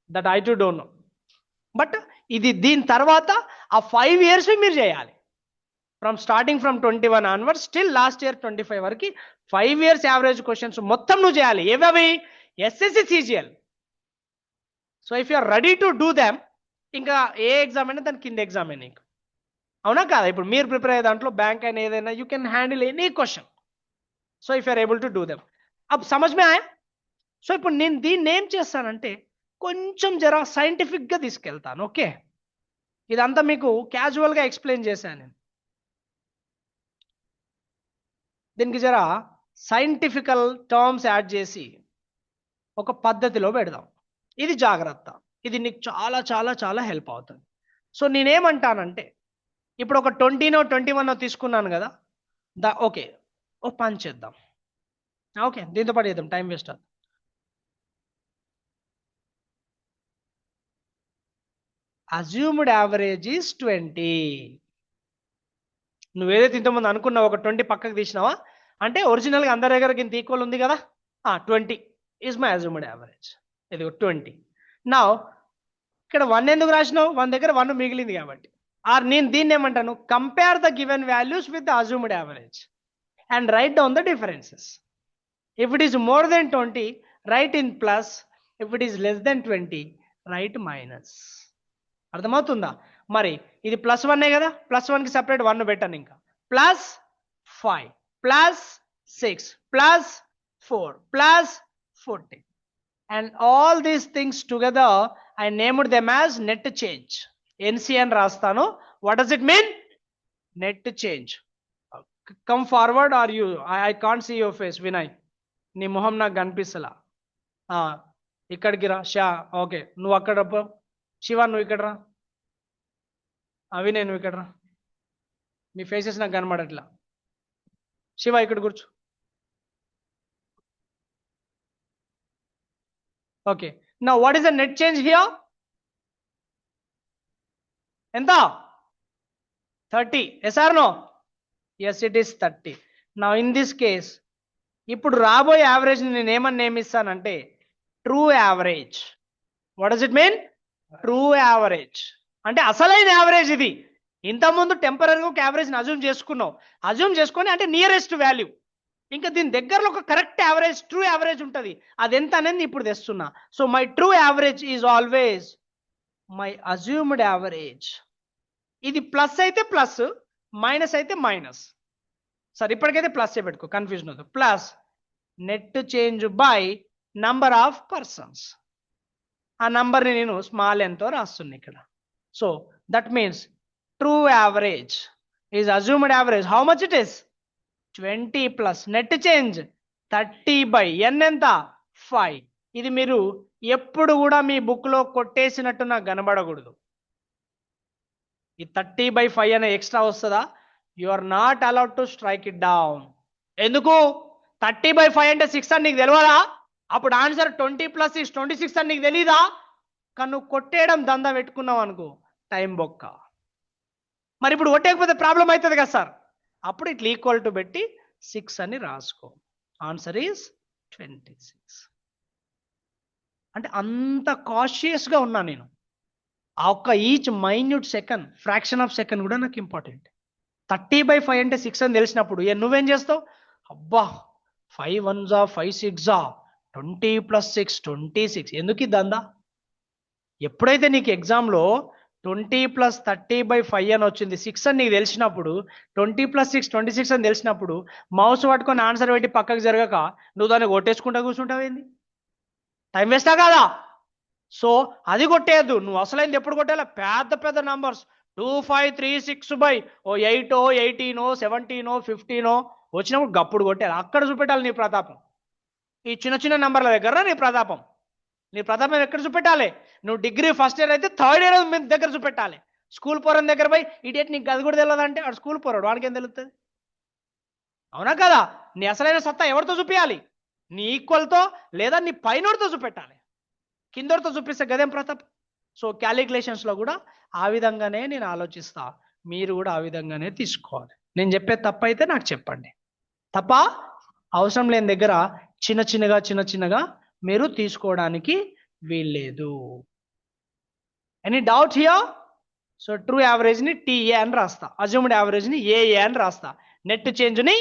that I too don't know. But ఇది దీని తర్వాత ఆ 5 years మీరు చేయాలి, starting from 21 onwards still last year 25 వరకు 5 years యావరేజ్ క్వశ్చన్స్ మొత్తం నువ్వు చేయాలి. ఏవవి? SSC CGL. So if you are ready to do them, ఇంకా ఏ ఎగ్జామ్ అయినా దాని కింద ఎగ్జామ్ అయినా నీకు, అవునా కాదా? ఇప్పుడు మీరు ప్రిపేర్ అయ్యే దాంట్లో బ్యాంక్ అయినా ఏదైనా you can handle any question. So if you're able to do them. అప్పుడు సమజ్ మే ఆయా? సో ఇప్పుడు నేను దీన్ని ఏం చేస్తానంటే కొంచెం జరా సైంటిఫిక్గా తీసుకెళ్తాను. ఓకే, ఇదంతా మీకు క్యాజువల్గా ఎక్స్ప్లెయిన్ చేశాను నేను. దీనికి జరా సైంటిఫికల్ టర్మ్స్ యాడ్ చేసి ఒక పద్ధతిలో పెడదాం. ఇది జాగ్రత్త, ఇది నీకు చాలా చాలా చాలా హెల్ప్ అవుతుంది. సో నేనేమంటానంటే ఇప్పుడు ఒక 20నో 21నో తీసుకున్నాను కదా, ఓకే ఓ పని చేద్దాం. ఓకే, దీంతో పాటు చేద్దాం, టైం వేస్ట్ అవుతుంది. Assumed average is 20. నువ్వేదైతే ఇంతకుముందు అనుకున్నావు ఒక 20 పక్కకు తీసినావా అంటే ఒరిజినల్గా అందరి దగ్గరకి ఇంత ఈక్వల్ ఉంది కదా 20 ఈజ్ మై అజ్యూమ్డ్ యావరేజ్. ఇది 20. నా ఇక్కడ 1 ఎందుకు రాసినావు? 1 దగ్గర 1 మిగిలింది కాబట్టి. నేను దీన్ని ఏమంటాను, compare the given values with the assumed average and write down the differences. If it is more than 20 write in plus, if it is less than 20 write minus. అర్థమవుతుందా? మరి ఇది +1 కదా, +1కి సపరేట్ 1 పెట్టాను, ఇంకా +5 +6 +4 +14 and all these things together I named them as net change. NC అని రాస్తాను. What does it mean? Net change. Come forward or you, I can't see your face, Vinay. నీ మొహం నాకు కనిపిస్తలా. ఇక్కడికి రా. ఓకే, నువ్వు అక్కడ శివ నువ్వు ఇక్కడ రా. వినయ్ నువ్వు ఇక్కడ రా. మీ ఫేసెస్ నాకు కనబడట్లా. శివ ఇక్కడ కూర్చో. Okay, now what is the net change here? ఎంత? 30. yes or no? yes, it is 30. now in this case ఇప్పుడు రాబోయే యావరేజ్ నేను ఏమని నియమిస్తానంటే true average. What does it mean? True average అంటే అసలైన యావరేజ్. ఇది ఇంతకుముందు టెంపరీగా ఒక యావరేజ్ని అజ్యూమ్ చేసుకున్నావు, అజ్యూమ్ చేసుకొని అంటే నియరెస్ట్ వాల్యూ, ఇంకా దీని దగ్గరలో ఒక కరెక్ట్ యావరేజ్ ట్రూ యావరేజ్ ఉంటుంది, అది ఎంత అనేది ఇప్పుడు తెస్తున్నా. So my true average is always my assumed average. ఇది ప్లస్ అయితే ప్లస్, మైనస్ అయితే మైనస్. సరే ఇప్పటికైతే ప్లస్ పెట్టుకో, కన్ఫ్యూజన్ అవుతుంది. Plus net change by number of persons. ఆ నంబర్ని నేను స్మాల్ ఎంతో రాస్తున్నా ఇక్కడ. So that means true average is assumed average. How much it is? 20 plus net change 30 by n ఎంత? 5. ఇది మీరు ఎప్పుడు కూడా మీ బుక్లో కొట్టేసినట్టు నాకు కనబడకూడదు. ఈ 30/5 అనే ఎక్స్ట్రా వస్తుందా? You are not allowed to strike it down. ఎందుకు? 30/5 అంటే 6 అని నీకు తెలియదా? అప్పుడు ఆన్సర్ 20 + 6 26 అని నీకు తెలీదా? కానీ నువ్వు కొట్టేయడం దందా పెట్టుకున్నావు అనుకో, టైం బొక్క. మరి ఇప్పుడు కొట్టేయకపోతే ప్రాబ్లం అవుతుంది కదా సార్. అప్పుడు ఇట్లా ఈక్వల్ టు పెట్టి 6 అని రాసుకో. Answer is 26. అంటే అంత కాషియస్గా ఉన్నా నేను. ఆ ఒక్క each minute second, fraction of second కూడా నాకు ఇంపార్టెంట్. 30/5 అంటే 6 అని తెలిసినప్పుడు నువ్వేం చేస్తావు? అబ్బా 5 1s 5 6 20 + 6 26. ఎందుకు ఇదందా? ఎప్పుడైతే నీకు ఎగ్జామ్లో 20 + 30/5 అని వచ్చింది, 6 అని నీకు తెలిసినప్పుడు, 20 + 6 26 అని తెలిసినప్పుడు మౌస్ పట్టుకొని ఆన్సర్ పెట్టి పక్కకు జరగక నువ్వు దాన్ని కొట్టేసుకుంటా కూర్చుంటావేంది? టైం వేస్టా కాదా? సో అది కొట్టేయద్దు. నువ్వు అసలైంది ఎప్పుడు కొట్టాలా? పెద్ద పెద్ద నంబర్స్ 2 5 3 6 బై 8 18 17 15 వచ్చినప్పుడు గప్పుడు కొట్టాలి. అక్కడ చూపెట్టాలి నీ ప్రతాపం. ఈ చిన్న చిన్న నంబర్ల దగ్గర నీ ప్రతాపం ఎక్కడ చూపెట్టాలి? నువ్వు డిగ్రీ ఫస్ట్ ఇయర్ అయితే థర్డ్ ఇయర్ దగ్గర చూపెట్టాలి. స్కూల్ పోరని దగ్గర పోయి ఇడియట్ నీకు అది కూడా తెలియదంటే వాడు స్కూల్ పోరాడు, వాడికి ఏం తెలుస్తుంది? అవునా కదా? నీ అసలైన సత్తా ఎవరితో చూపించాలి? నీ ఈక్వల్తో లేదా నీ పైనోడితో చూపెట్టాలి. కిందోడితో చూపిస్తే గదేం ప్రతాప్. సో క్యాలిక్యులేషన్స్లో కూడా ఆ విధంగానే నేను ఆలోచిస్తా. మీరు కూడా ఆ విధంగానే తీసుకోవాలి. నేను చెప్పే తప్పైతే నాకు చెప్పండి. తప్ప అవసరం లేని దగ్గర చిన్న చిన్నగా మీరు తీసుకోవడానికి వీల్లేదు. Any doubt here? So true యావరేజ్ని TA అని రాస్తా, అజ్యూమ్డ్ యావరేజ్ని AA అని రాస్తా, నెట్ చేంజ్ని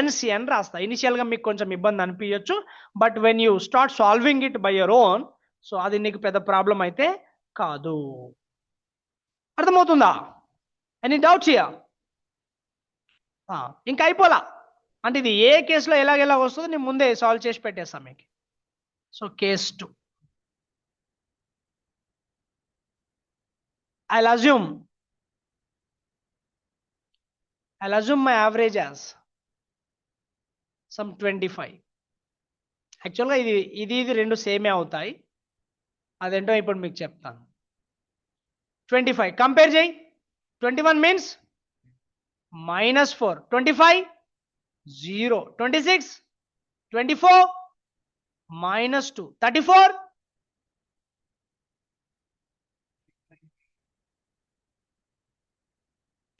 NC అని రాస్తా. ఇనిషియల్గా మీకు కొంచెం ఇబ్బంది అనిపించచ్చు, but when you start solving it by your own, so అది నీకు పెద్ద ప్రాబ్లం అయితే కాదు. అర్థమవుతుందా? Any doubts here? ఇంకా అయిపోలా అంటే ఇది ఏ కేసులో ఎలాగెలా వస్తుందో నేను ముందే సాల్వ్ చేసి పెట్టేస్తాను మీకు. So case 2, I'll assume my average as some 25. యాక్చువల్గా ఇది రెండు సేమే అవుతాయి, అదేంటో ఇప్పుడు మీకు చెప్తాను. 25 కంపేర్ చేయి. 21 means -4, 25 0, 26 24 -2 34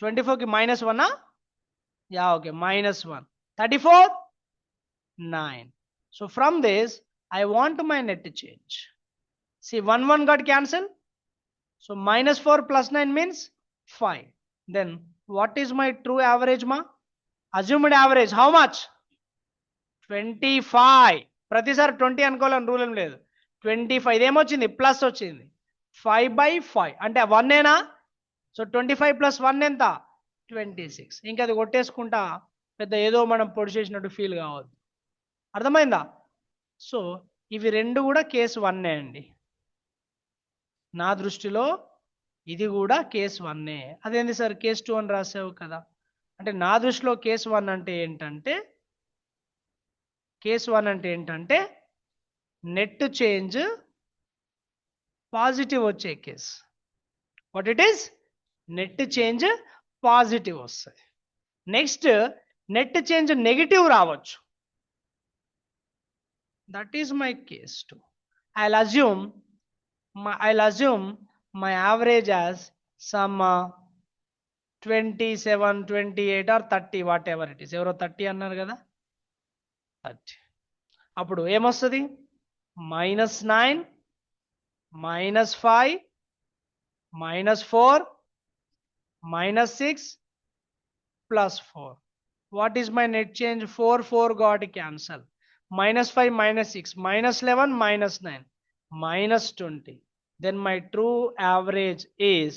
24కి -1 yeah, okay, -1. 34 9. So from this I want my net change. See, 1 got cancelled, so -4 plus 9 means 5. Then what is my true average ma? Assumed average how much? 25. ప్రతిసారి 20 అనుకోవాలని రూల్ ఏం లేదు. 25 ఇదేమొచ్చింది ప్లస్ వచ్చింది 5/5 అంటే 1 ఏనా? So 25 + 1 ఎంత? 26. ఇంకా అది కొట్టేసుకుంటా పెద్ద ఏదో మనం పొడి చేసినట్టు ఫీల్ కావద్దు. అర్థమైందా? సో ఇవి రెండు కూడా కేసు 1 అండి. నా దృష్టిలో ఇది కూడా కేసు 1. అదేంది సార్ కేసు 2 అని రాసావు కదా అంటే, నా దృష్టిలో కేసు 1 అంటే ఏంటంటే, కేసు 1 అంటే ఏంటంటే నెట్ చేంజ్ పాజిటివ్ వచ్చే case. What it is? Net change positive వస్తుంది. నెక్స్ట్ నెట్ చేంజ్ నెగిటివ్ రావచ్చు. That is my case 2. I'll assume my average as some 27, 28 or 30, whatever it is. ఎవరో 30 అన్నారు కదా, 30. అప్పుడు ఏమొస్తుంది? -9, -5, -4, -6 +4. What is my net change? 4 got cancelled. -5, -6, -11, -9, -20. Then my true average is,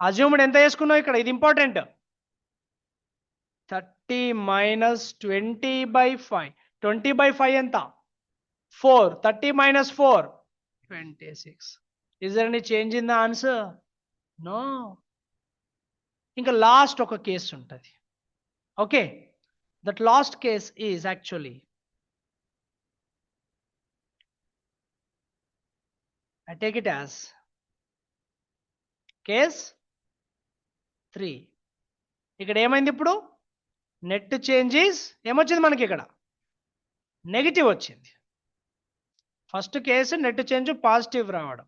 assumed ఎంత చేసుకున్నావు ఇక్కడ, ఇది ఇంపార్టెంట్. 30 - 20/5. 20/5 ఎంత? 4. 30 - 4 26. Is there any change in the answer? No. ఇంకా లాస్ట్ ఒక కేసు ఉంటుంది. Okay, that last case is actually, I take it as case 3. ఇక్కడ ఏమైంది? ఇప్పుడు నెట్ చేంజెస్ ఏమొచ్చింది మనకి? ఇక్కడ నెగిటివ్ వచ్చింది. First case net change positive రావడం,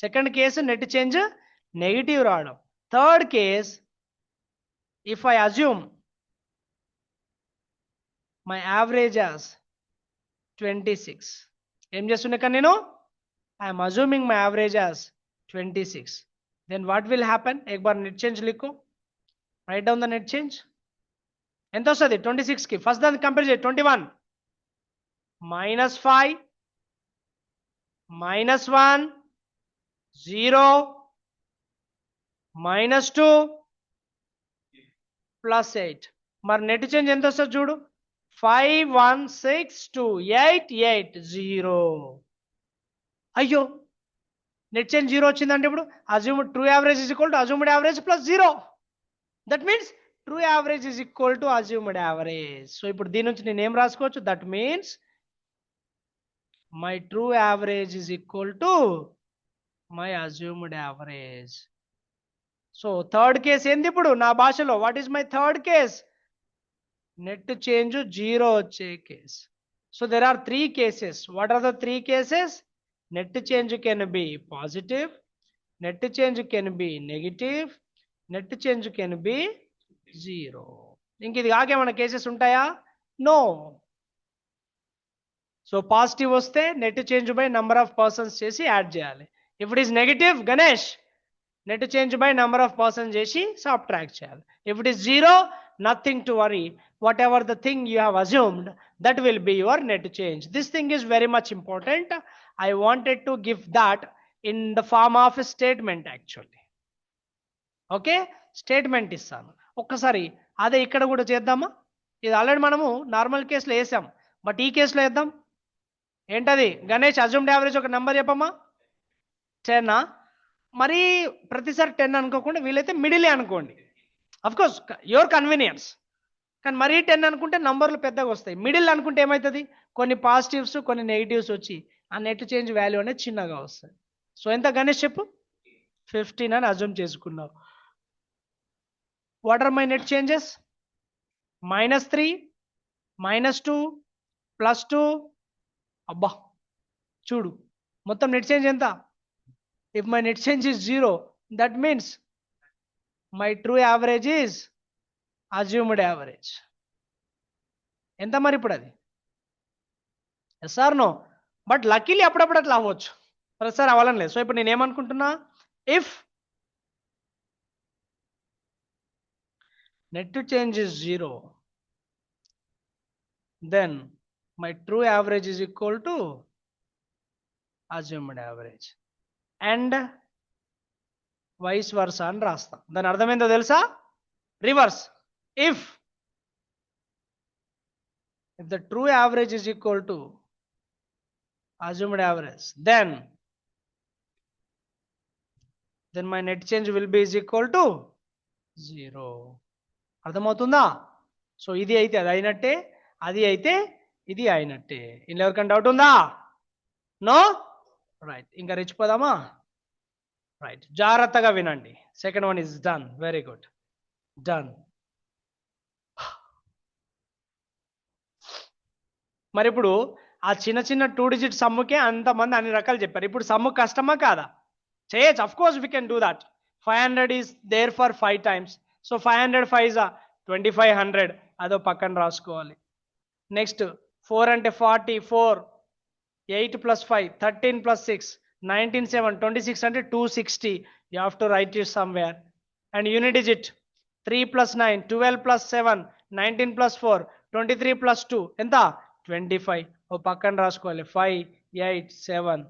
second case net change negative రావడం, third case if I assume my average as 26. ఏం చేస్తున్నా ఇక్కడ నేను? I am assuming my average as 26. Then what will happen? एक बार net change लिखो. Write down the net change. ఎంత వస్తుంది 26 కి? ఫస్ట్ దాన్ని కంపేర్ చేయి. 21 -5 -1 0 -2 +8. మరి నెట్ చేంజ్ ఎంత వస్తుంది చూడు? 516288 అయ్యో, నెట్ చేంజ్ 0 వచ్చిందంటే ఇప్పుడు assumed true average is equal to assumed average plus 0. That means true average is equal to assumed average. So ఇప్పుడు దీని నుంచి నేను ఏం రాసుకోవచ్చు? That means my true average is equal to my assumed average. So third case ఏంది ఇప్పుడు నా భాషలో? What is my third case? Net change 0 వచ్చే case. So there are 3 cases. What are the 3 cases? Net change can be positive, net change can be negative, net change can be 0. ఇంక ఇది కాకేమైనా cases ఉంటాయా? No. So positive వస్తే net change by number of persons చేసి add చేయాలి. If it is negative, Ganesh net change by number of persons చేసి subtract చేయాలి. If it is 0, nothing to worry. Whatever the thing you have assumed, that will be your net change. This thing is very much important. I wanted to give that in the form of a statement actually. Okay, statement ఇస్తాను. ఒక్కసారి అదే ఇక్కడ కూడా చేద్దామా? ఇది already మనము normal కేసులో వేసాం, బట్ ఈ కేసులో వేద్దాం. ఏంటది? గణేష్ అజ్యూమ్డ్ యావరేజ్ ఒక నెంబర్ చెప్పమ్మా. 10. మరి ప్రతిసారి 10 అనుకోకుండా వీలైతే మిడిలే అనుకోండి. Of course your convenience. కానీ మరీ 10 అనుకుంటే నంబర్లు పెద్దగా వస్తాయి. మిడిల్ అనుకుంటే ఏమవుతుంది? కొన్ని పాజిటివ్స్ కొన్ని నెగిటివ్స్ వచ్చి ఆ నెట్ చేంజ్ వాల్యూ అనేది చిన్నగా వస్తుంది. సో ఎంత గణేష్ చెప్పు? 15 అని అజ్యూమ్ చేసుకున్నావు. What are my net changes? -3 -2 +2. అబ్బా చూడు, మొత్తం నెట్ చేంజ్ ఎంత? If my net change is 0, that means my true average is assumed average ఎంత మరి ఇప్పుడు అది? Yes or no? But luckily అప్పుడప్పుడు అట్లా అవ్వచ్చు, ప్రతిసారి అవ్వాలని లేదు. సో ఇప్పుడు నేను ఏమనుకుంటున్నా, if net change is 0, then my true average is equal to assumed average and vice versa అని రాస్తాం. దాని అర్థం ఏంటో తెలుసా? Reverse. if the true average is equal to assumed average, then my net change will be is equal to 0. అర్థమవుతుందా? So ఇది అయితే అది అయినట్టే, అది అయితే ఇది అయినట్టే. ఇందులో ఎవరికైనా డౌట్ ఉందా? నో? రైట్, ఇంకా రెచ్చిపోదామా? రైట్, జాగ్రత్తగా వినండి. Second one is done. Very good, done. మరి ఇప్పుడు ఆ చిన్న చిన్న 2 డిజిట్ సమ్ముకే అంతమంది అన్ని రకాలు చెప్పారు. ఇప్పుడు సమ్ము కష్టమా కాదా? చేయొచ్చు, of course we can do that. 500 is there for 5 times. So 500 5 2500, అదో పక్కన రాసుకోవాలి. నెక్స్ట్ 4 అంటే 40, 4 8 plus 5 13 plus 6 19 7 26 అంటే 260. You have to write it somewhere. And unit digit 3 plus 9 12 plus 7 19 plus 4 23 plus 2 ఎంత? 25. ఓ పక్కన రాసుకోవాలి. 5 8 7.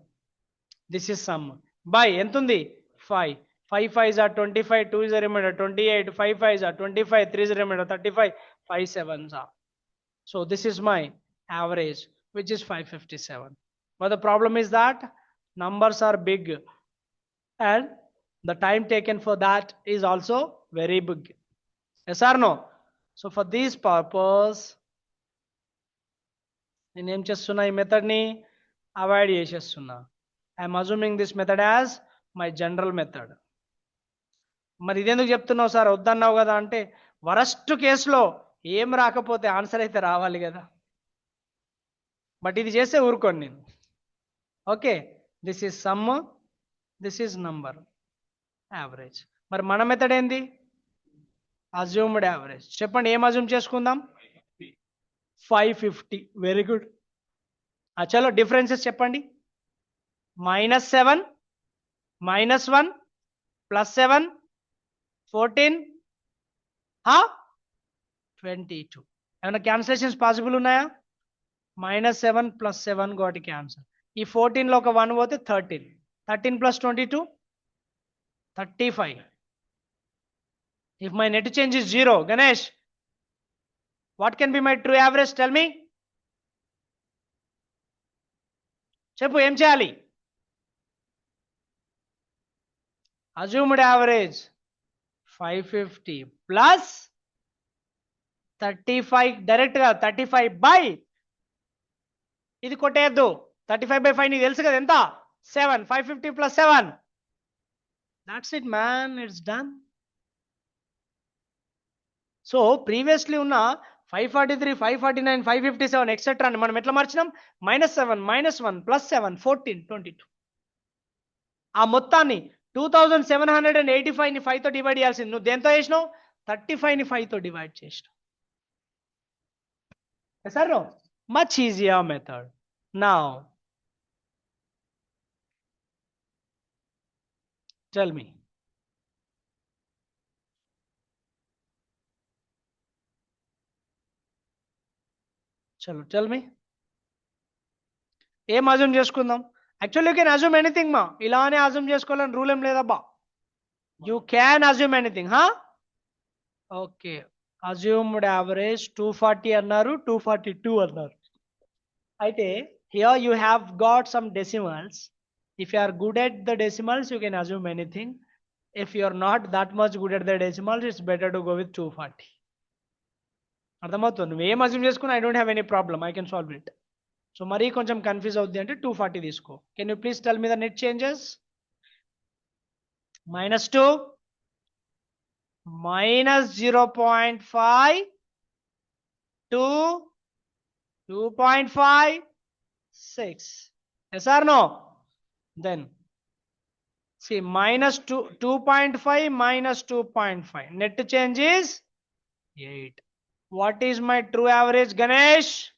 దిస్ ఇస్ సమ్ బై ఎంత ఉంది? 5. 5 5s are 25, 2 is a remainder 28, 5 5s are 25, 3 is a remainder 35, 5 7s are. So this is my average, which is 557. But the problem is that numbers are big and the time taken for that is also very big. Yes or no? So for this purpose, నేను ఏం చేస్తున్నా, ఈ method ని avoid చేసేస్తున్నా. I'm assuming this method as my general method. మరి ఇదెందుకు చెప్తున్నావు sir, వద్దన్నావు కదా అంటే, వరస్ట్ కేసులో ఏం రాకపోతే ఆన్సర్ అయితే రావాలి కదా. బట్ ఇది చేస్తే ఊరుకోండి నేను. Okay, this is some, this is number, average. మరి మన మెథడ్ ఏంది? Assumed average. చెప్పండి, ఏం అజ్యూమ్ చేసుకుందాం? 550. Very good. చలో డిఫరెన్సెస్ చెప్పండి. -7 -1 +7 14 22. ఏమైనా క్యాన్సిలేషన్స్ పాసిబుల్ ఉన్నాయా? -7 + 7 గోటి క్యాన్సల్. ఈ 14 లో ఒక 1 పోతే 13. 13 + 22 35. If my net change is 0, Ganesh, what can be my true average? Tell me. చెప్పు, ఏం చేయాలి? అజ్యూమ్డ్ యావరేజ్ 550 ప్లస్ 35, డైరెక్ట్ గా 35 బై ఇది కొట్టేయద్దు. 35/5 నీకు తెలుసు కదా ఎంత? 7. 550 + 7. That's it man, it's done. So previously ఉన్న 543 549 557 ఎక్సెట్రా అని మనం ఎట్లా మార్చినాం? -7 -1 +7 14 22. ఆ మొత్తాన్ని 2785 ని 5 తో డివైడ్ చేయాల్సింది. నువ్వు దేంతో చేసినావు? 35 ని 5 తో డివైడ్ చేసినావు. Sir no? Much easier method. Now tell me, చలో టెల్ మీ, ఏం అజ్యూమ్ చేసుకుందాం? Actually you can assume anything మా. ఇలానే అజ్యూమ్ చేసుకోవాలని రూల్ ఏం లేదబ్బా. You can assume anything. Okay, assumed average 240 అన్నారు, 242 అన్నారు. అయితే here you have got some decimals. If you are good at the decimals you can assume anything. If you are not that much good at the decimals it's better to go with 240. అర్థమవుతుంది? నువ్వు ఏం assume చేసుకున్నా I don't have any problem, I can solve it. So మరీ కొంచెం confuse అవుద్ది అంటే 240 తీసుకో. Can you please tell me the net changes? -2 -0.5 2 2.56. Yes or no? Then see, -2 2.5 -2.5 net change is 8. What is my true average, Ganesh?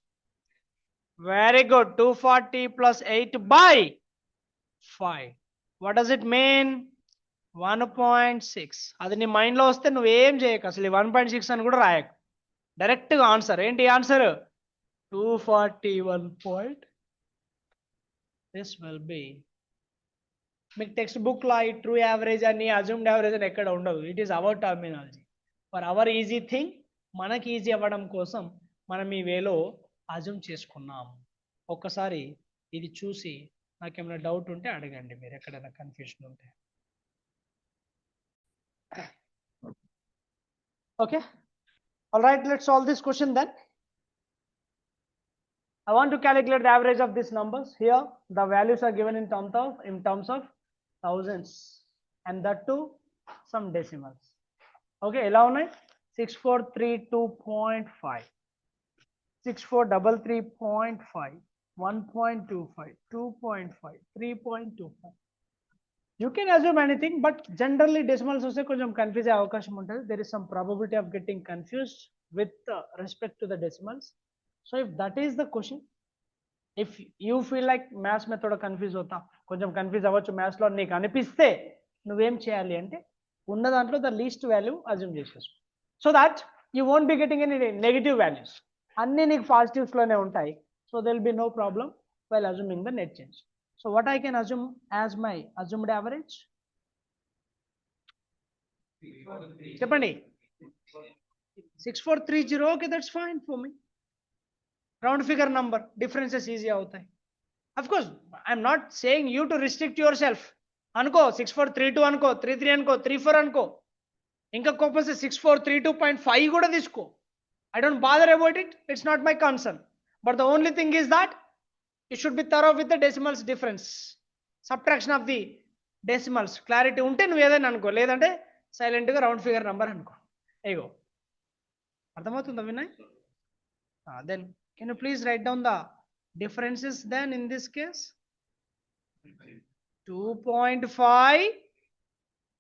Very good. 240 plus 8 by 5. What does it mean? 1.6. అది నీ మైండ్లో వస్తే నువ్వేం చేయకు, అసలు 1.6 అని కూడా రాయకు, డైరెక్ట్గా ఆన్సర్. ఏంటి answer? 241 point. This will B. మీకు టెక్స్ట్ బుక్లో ఈ ట్రూ యావరేజ్ అని అజ్యూమ్డ్ యావరేజ్ అని ఎక్కడ ఉండదు. It is our terminology for hour easy thing. మనకి ఈజీ అవ్వడం కోసం మనం ఈ వేలో అజ్యూమ్ చేసుకున్నాం. ఒక్కసారి ఇది చూసి నాకేమైనా డౌట్ ఉంటే అడగండి, మీరు ఎక్కడైనా కన్ఫ్యూషన్ ఉంటే. Okay, all right, let's solve this question then. I want to calculate the average of these numbers. Here the values are given in terms of thousands, and that too some decimals. Okay, ela unnai 6432.5, 6433.5, 1.25, 2.5, 3.25. You can assume anything, but generally decimals also konjam confuse avakasham untadi. There is some probability of getting confused with respect to the decimals. So if that is the question, if you feel like maths method confuse hota, konjam confuse avvachu maths lo neeku anipiste, nuvem cheyali ante unna dantlo the least value assume chesesu, so that you won't be getting any negative values. Anni neeku positives lone untayi, so there will be no problem while assuming the net change. So what I can assume as my assumed average? Cheppandi. 6430. Okay, that's fine for me. Round figure number, differences easy avutayi. Of course, I'm not saying you to restrict yourself. Anko 6432 anko, 33 anko, 34 anko. Inka kopase 6432.5 kuda isko. I don't bother about it. It's not my concern. But the only thing is that you should be thorough with the decimals difference, subtraction of the decimals. Clarity unte nu edaina anko, ledante silent ga round figure number anko. Ego ardhamautunda Vinay? Then can you please write down the differences then in this case? 2.5,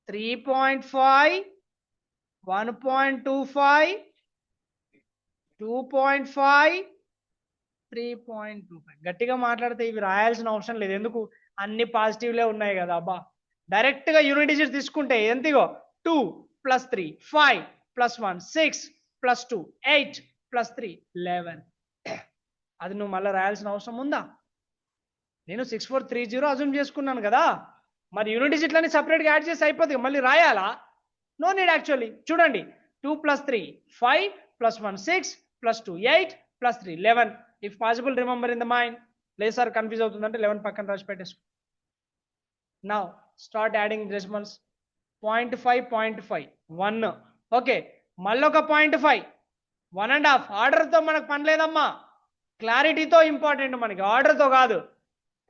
3.5, 1.25, 2.5, 3.25. గట్టిగా మాట్లాడితే ఇవి రాయాల్సిన అవసరం లేదు, ఎందుకు అన్ని పాజిటివ్లే ఉన్నాయి కదా. అబ్బా డైరెక్ట్ గా యూనిట్ డిజిట్ తీసుకుంటే ఎంతిగో 2 + 3 5 + 1 6 + 2 8 + 3 11. అది నువ్వు మళ్ళీ రాయాల్సిన అవసరం ఉందా? నేను 6430 అజ్యూమ్ చేసుకున్నాను కదా, మరి యూనిట్ డిజిట్లని సపరేట్గా యాడ్ చేసి అయిపోతుంది, మళ్ళీ రాయాలా? No need actually. చూడండి 2 + 3 5 + 1 6 + 2 8 + 3 11. If possible, remember in the mind. Less or confuse అవుతుందంటే 11 పక్కన రాసి పెట్టేసుకో. Now start adding decimals. 0.5 0.5 1. Okay, మళ్ళీ ఒక 0.5 1.5. ఆర్డర్తో మనకు పని లేదమ్మా, క్లారిటీతో ఇంపార్టెంట్ మనకి, ఆర్డర్తో కాదు.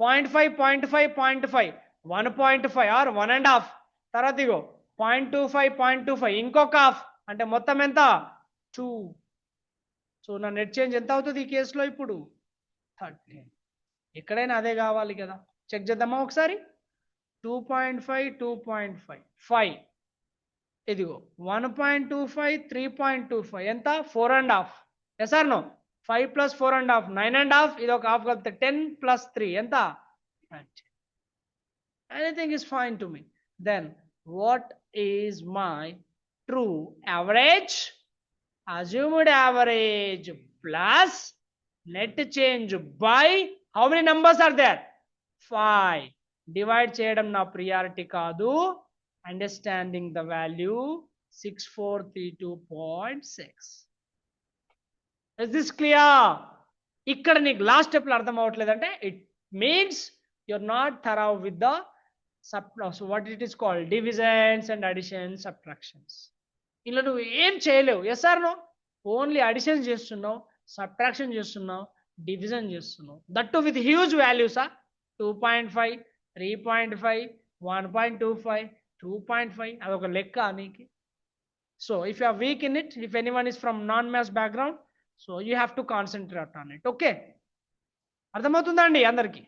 0.5 0.5 0.5 1.5 ఆర్ 1.5. తర్వాత ఇగో 0.25 0.25 ఇంకొక హాఫ్, అంటే మొత్తం ఎంత? 2. సో నా నెట్ చేంజ్ ఎంత అవుతుంది ఈ కేసులో ఇప్పుడు? 13. ఎక్కడైనా అదే కావాలి కదా, చెక్ చేద్దామా ఒకసారి. 2.5 2.5 5, ఇదిగో 1.25 3.25 ఎంత? 4.5. Yes or no? 5 + 4.5 9.5. ఇది ఒక హాఫ్ కలిపితే 10 + 3 ఎంత? 13. Anything is fine to me. Then what is my true average? Assumed average plus net change by how many numbers are there? 5. Divide చేయడం నా ప్రియారిటీ కాదు. Understanding the value 6432.6. Is this clear? ఇక్కడ నీకు last step లో అర్థం అవ్వట్లేదంటే it means you're not thorough with the what it is called divisions and additions, subtractions. ఇలా నువ్వు ఏం చేయలేవు. Yes or no? Only addition చేస్తున్నావు, సబ్ట్రాక్షన్ చేస్తున్నావు, డివిజన్ చేస్తున్నావు, దట్ టు విత్ హ్యూజ్ వాల్యూసా. 2.5 3.5 1.25 2.5 అదొక లెక్క నీకు. So if you are weak in it, if anyone is from non maths background, so you have to concentrate on it. Okay, అర్థమవుతుందా అండి అందరికి?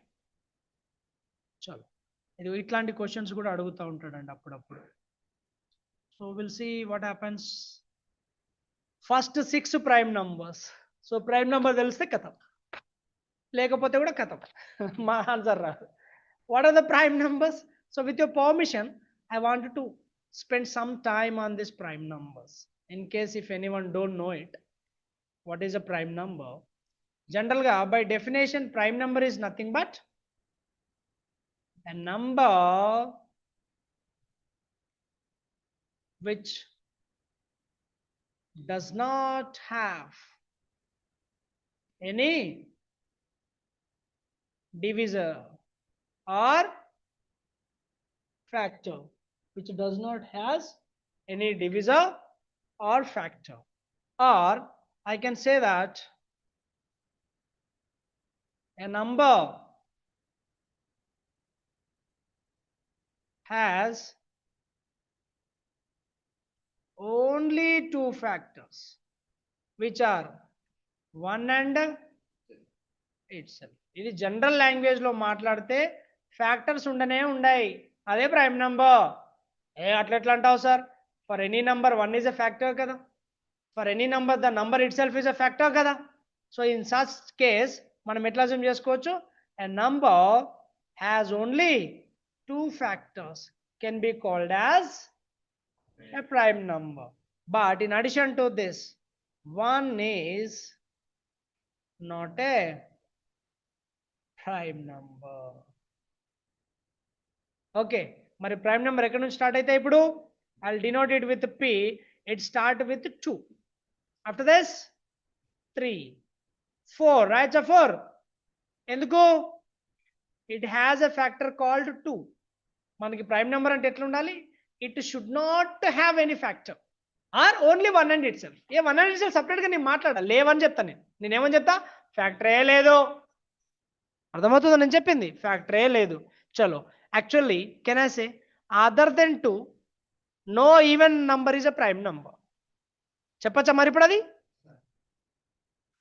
చలో, ఇది ఇట్లాంటి క్వశ్చన్స్ కూడా అడుగుతూ ఉంటాడండి అప్పుడప్పుడు. So we'll see what happens. First 6 prime numbers. So prime number తెలిస్తే కథం, లేకపోతే కూడా కథం. మా ఆన్సర్ రాదు. What are the prime numbers? So with your permission, I wanted to spend some time on these prime numbers. In case if anyone don't know it, what is a prime number? General ga, by definition, prime number is nothing but a number which does not have any divisor or factor, which does not has any divisor or factor. Or I can say that a number has only two factors, which are 1 and itself. ఇది general language లో మాట్లాడితే factors ఉండనే ఉన్నాయి, అదే prime number. అట్లా అంటావు sir? For any number 1 is a factor కదా, for any number the number itself is a factor కదా. సో ఇన్ సచ్ కేస్ మనం ఎట్లా అజ్యూమ్ చేసుకోవచ్చు? A number has only 2 factors can be called as a prime number. But in addition to this, 1 is not a prime number. Okay, మరి prime number ఎక్కడ నుంచి start అయితే ఇప్పుడు I'll denote it with p. It start with 2. After this 3, 4, right? So 4 ఎందుకు? It has a factor called 2. మనకి prime number అంటే ఎట్లా ఉండాలి? It should not have any factor or only 1 and itself. 1 and itself separate గా నేను మాట్లాడాలి, లేవని చెప్తాను. నేనేమని చెప్తా? ఫ్యాక్టరే లేదు. అర్థమవుతుందో నేను చెప్పింది? ఫ్యాక్టరే లేదు. చలో, actually can I say other than 2 no even number is a prime number? చెప్పచ్చా మరి ఇప్పుడు అది?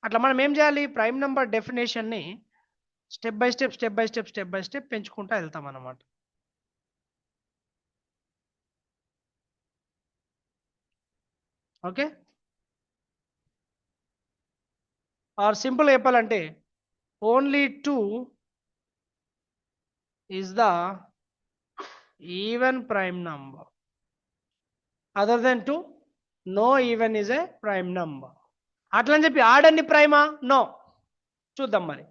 అట్లా మనం ఏం చేయాలి? ప్రైమ్ నంబర్ డెఫినేషన్ ని స్టెప్ బై స్టెప్ పెంచుకుంటూ వెళ్తాం అన్నమాట. ఓకే, ఆర్ సింపుల్ చెప్పాలంటే only 2 is the even prime number. Other than 2, no even is a prime number. అట్లని చెప్పి ఆడన్ని ప్రైమా? నో. చూద్దాం మరి.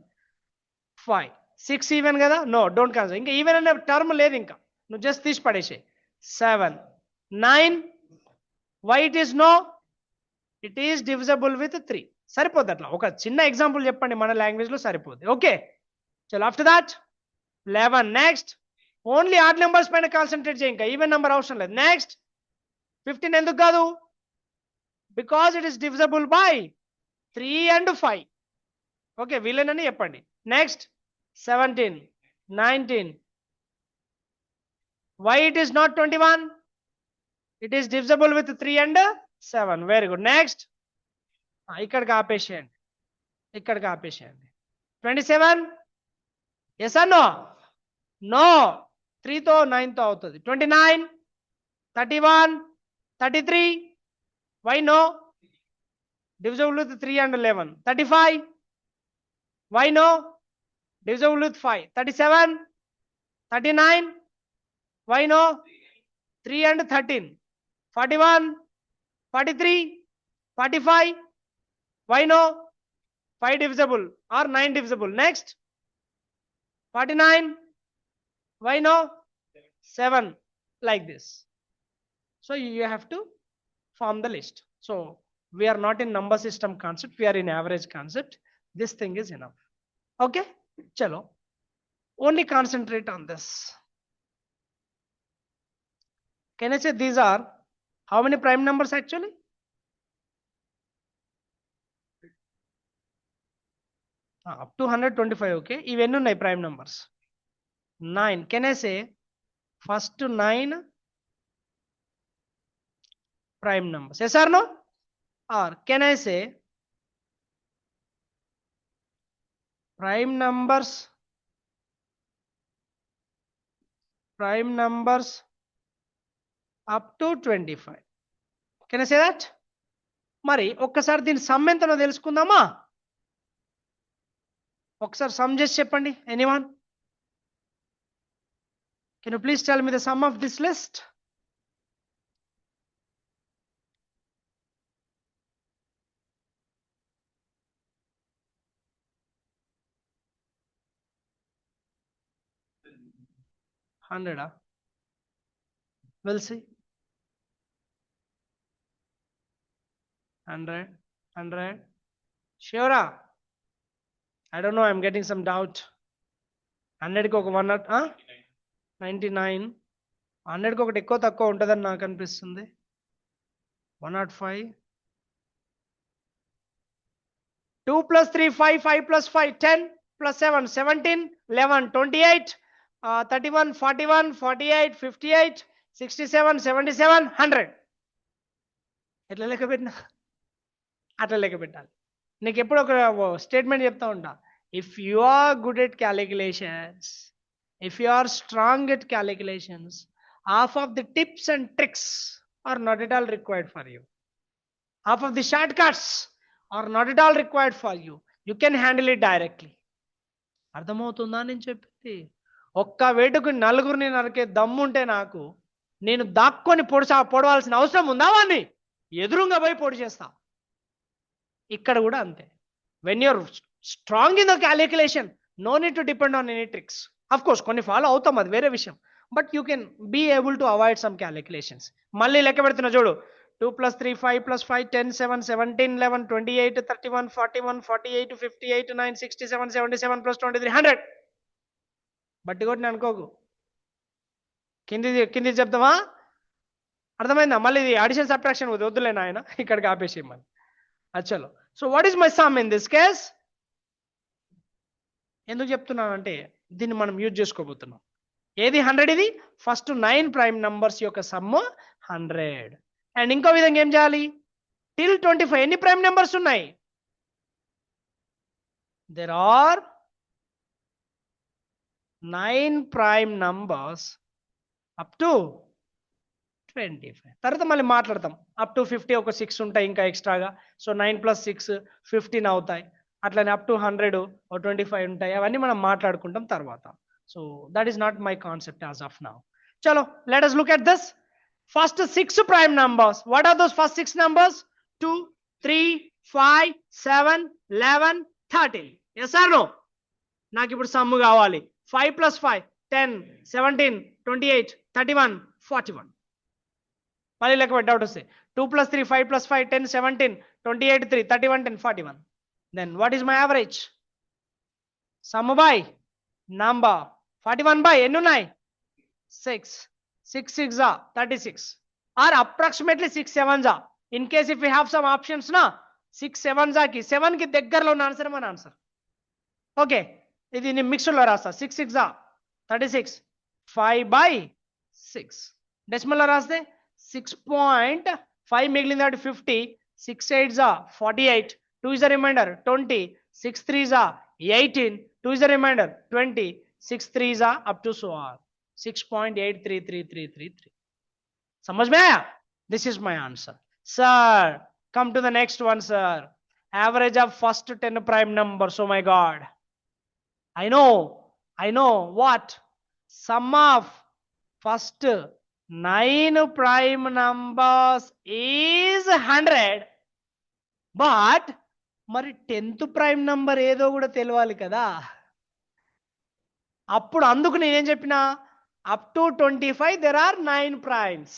5, 6 ఈవెన్ కదా? No, don't consider. ఇంకా ఈవెన్ అనే టర్మ్ లేదు, ఇంకా నువ్వు జస్ట్ తీసి పడేసే. 7, 9, why it is no? It is divisible with 3. సరిపోద్ది. అట్లా ఒక చిన్న ఎగ్జాంపుల్ చెప్పండి, మన లాంగ్వేజ్ లో సరిపోద్ది. ఓకే, చలో. After that 11. Next only odd numbers పైన కాన్సన్ట్రేట్ చేయి, ఇంకా ఈవెన్ నెంబర్ అవసరం లేదు. నెక్స్ట్ 15 ఎందుకు కాదు? Because it is divisible by 3 and 5. Okay, వీళ్ళనని చెప్పండి. Next 17, 19. Why it is not 21? It is divisible with 3 and 7. Very good. Next ఇక్కడికి ఆపేసేయండి, 27. Yes or no? నో, 3 తో 9 తో అవుతుంది. 29, 31, 33. Why no? Divisible with 3 and 11. 35. Why no? Divisible with 5. 37, 39. Why no? 3 and 13. 41, 43, 45. Why no? 5 divisible or 9 divisible. Next 49. Why no? 7. Like this. So you have to form the list. So we are not in number system concept, we are in average concept. This thing is enough. Okay, chalo, only concentrate on this. Can I say these are how many prime numbers actually? Up to 125. Okay, even no prime numbers. 9. Can I say first 9 prime numbers? Yes or no? Or can I say prime numbers up to 25? Can I say that? మరి ఒక్కసారి దీని some ఎంతనో తెలుసుకుందామా? ఒకసారి sum చేసి చెప్పండి. Anyone? Can you please tell me the sum of this list? హండ్రెడా? We'll see. 100. Sure. I don't know. I'm getting some doubt. 100 కి ఒక 99. 100 కి ఒకటి ఎక్కువ తక్కువ ఉంటుందని నాకు అనిపిస్తుంది. 105. 2 plus 3 5, 5 plus 5 10 plus 7 17 11 28 31 41 48 58 67 77 100. ఎట్లా లెక్క పెట్టినా అట్లా లెక్క పెట్టాలి. నీకు ఎప్పుడు ఒక స్టేట్మెంట్ చెప్తా ఉంటా, if you are good at calculations, if you are strong at calculations, half of the tips and tricks are not at all required for you, half of the short cuts are not at all required for you, you can handle it directly. అర్థమవుతుందా నేను చెప్పింది? ఒక్క వేటుకు నలుగురిని నరికే దమ్ముంటే నాకు, నేను దాక్కొని పొడవాల్సిన అవసరం ఉందా? వాడిని ఎదురుగా పోయి పొడి చేస్తా. ఇక్కడ కూడా అంతే. When your strong in the calculation, no need to depend on any tricks. Of course కొన్ని ఫాలో అవుతాం, అది వేరే విషయం. But you can be able to avoid some calculations. మళ్ళీ లెక్క పెడుతున్నా చూడు. 2 plus 3 5 plus 5 10 7 17 11 28 31 41 48 58 9 67 77 plus 23 100. బట్టి కొట్టిన అనుకోకు, కింది చెప్తామా? అర్థమైందా? మళ్ళీ ఇది అడిషన్ సబ్ట్రాక్షన్ వద్దులే నాయన, ఇక్కడికి ఆపేసేయమని. చలో. So what is my sum in this case? ఎందుకు చెప్తున్నానంటే దీన్ని మనం యూజ్ చేసుకోబోతున్నాం. ఏది 100? ఇది ఫస్ట్ 9 ప్రైమ్ నంబర్స్ యొక్క సమ్ 100. అండ్ ఇంకో విధంగా ఏం చేయాలి? టిల్ 25 ఎన్ని ప్రైమ్ నెంబర్స్ ఉన్నాయి? There are 9 prime numbers up to 25. తర్వాత మళ్ళీ మాట్లాడతాం. అప్ టు 50 ఒక 6 ఉంటాయి ఇంకా ఎక్స్ట్రాగా. సో 9 plus 6 15 అవుతాయి. అట్లనే అప్ టు 100 ఒక 25 ఉంటాయి. అవన్నీ మనం మాట్లాడుకుంటాం తర్వాత. So that is not my concept as of now. చలో, let us look at this. First 6 prime numbers. What are those first 6 numbers? 2, 3, 5, 7, 11, 13. Yes or no? నాకు ఇప్పుడు సమ్ము కావాలి. 5 plus 5 10 17 28 31 41. మళ్ళీ లెక్క డౌట్ వస్తే 2 plus 3 5 plus 5 10 17 28 3 31 10 41. Then what is my average? Sum by number. 41 by ఎన్ని ఉన్నాయి? 6. 6 6 are 36, or approximately 6 7s are. In case if we have some options na, 6 7s are ki 7 ki దగ్గరలో ఉన్న answer మన answer. Okay, ఇది నేను mixed లో రాస్తా. 6 6 are 36, 5 by 6. Decimal లో రాస్తే 6.5 మిగిలింది కాబట్టి 50, 6 8s are 48, 2 is the remainder 20, 6 3s are 18, 2 is the remainder 20, 6 3s are up to so on 6.833333. समझ में आया? This is my answer. Sir, come to the next one, sir. Average of first 10 prime numbers. Oh my God. I know what? Sum of first 9 prime numbers is 100. But మరి 10th prime number ఏదో కూడా తెలియాలి కదా. అప్పుడు అందుకు నేనేం చెప్పినా, up to 25 there are 9 primes.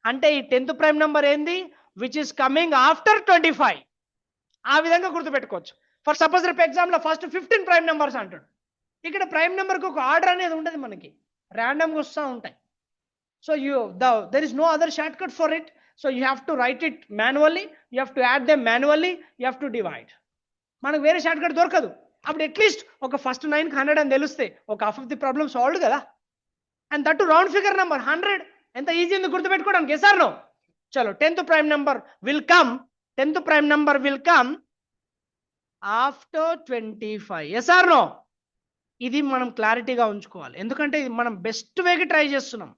అంటే ఈ 10th ప్రైమ్ నంబర్ ఏంది? Which is coming after 25. ఆ విధంగా గుర్తుపెట్టుకోవచ్చు. ఫర్ సపోజ్ రేపు ఎగ్జామ్లో ఫస్ట్ 15 ప్రైమ్ నెంబర్స్ అంటాడు. ఇక్కడ ప్రైమ్ నెంబర్కి ఒక ఆర్డర్ అనేది ఉండదు, మనకి ర్యాండమ్గా వస్తూ ఉంటాయి. So there is no other shortcut for it. So you have to write it manually, you have to add them manually, you have to divide. మనకు వేరే షార్ట్ కట్ దొరకదు. అప్పుడు అట్లీస్ట్ ఒక ఫస్ట్ 9కి 100 అని తెలిస్తే ఒక half of the problem solved కదా. And that round figure number 100 ఎంత ఈజీ ఉంది గుర్తుపెట్టుకోవడానికి. Yes or no? చలో, 10th prime number will come after 25. Yes or no? ఇది మనం క్లారిటీగా ఉంచుకోవాలి, ఎందుకంటే ఇది మనం బెస్ట్ వేకి ట్రై చేస్తున్నాం.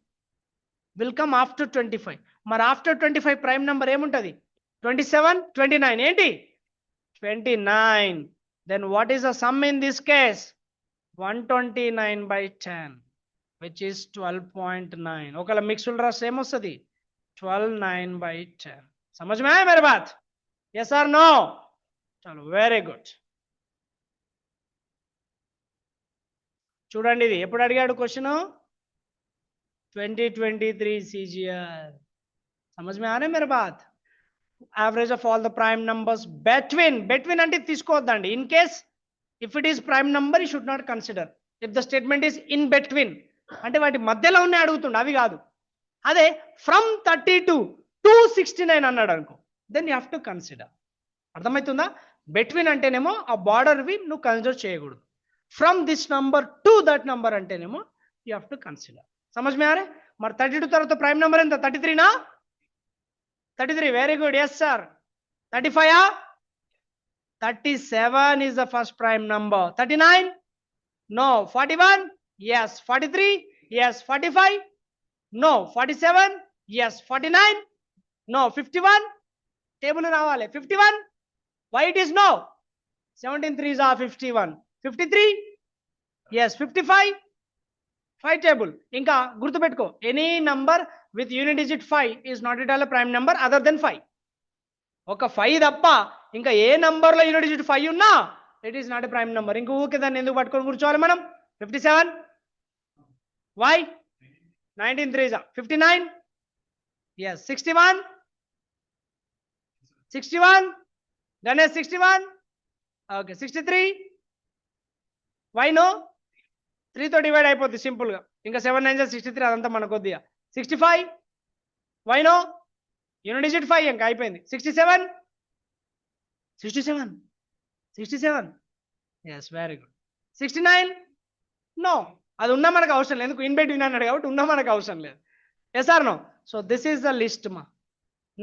Will come after 25. మరి ఆఫ్టర్ 25 ప్రైమ్ నెంబర్ ఏముంటుంది? 27, 29 ఏంటి 29. Then what is the sum in this case? 129 by 10, which is 12.9. ఒకవేళ మిక్స్డ్ రాస్తే ఏమొస్తుంది 12 9 by 10. समझ में आया मेरी बात? yes or no? चलो వెరీ గుడ్. చూడండి ఇది ఎప్పుడు అడిగాడు క్వశ్చన్ 2023 CGR. समझ में आ रहा है मेरी बात? Average of all the prime numbers between అంటే తీసుకోవద్దండి. in case if it is prime number you should not consider. if the statement is in between అంటే వాటి మధ్యలో ఉన్నాయి అడుగుతుండ అవి కాదు. అదే from 32 to 69 అన్నాడు అనుకో then you have to consider. అర్థమవుతుందా? between అంటేనేమో ఆ బార్డర్ వి నువ్వు కన్సిడర్ చేయకూడదు. from this number to that number అంటేనేమో you have to consider. समझ में आ रहा है? మరి 32 తర్వాత ప్రైమ్ నెంబర్ ఎంత 33 నా 33. very good. yes sir. 35 37 is the first prime number. 39 no. 41 yes. 43 yes. 45 no. 47 yes. 49 no. 51 table రావాలి 51. why it is no? 17 3s are 51. 53 yes. 55 5 table. ఇంకా గుర్తుపెట్టుకో any number with unit digit 5 is not at all prime number other than 5. ఒక 5 తప్ప ఇంకా ఏ number లో unit digit 5 ఉన్నా it is not a prime number. ఇంక ఊకే దాన్ని ఎందుకు పట్టుకొని కూర్చోవాలి మనం? 57 why 19 3s 59 yes. 61 Ganesh 61 okay. 63 why no 3 తో డివైడ్ అయిపోద్ది సింపుల్ గా. ఇంకా 7 9 63 అదంతా మనకు కొద్దిగా. 65 వై నో యూనిట్ డిజిట్ 5 ఇంకా అయిపోయింది. 67 yes వెరీ గుడ్. 69 నో అది ఉన్నా మనకు అవసరం లేదు, ఎందుకు ఇన్ బిట్వీన్ అన్నాడు కాబట్టి ఉన్నా మనకు అవసరం లేదు. Yes or no? So this is the list మా.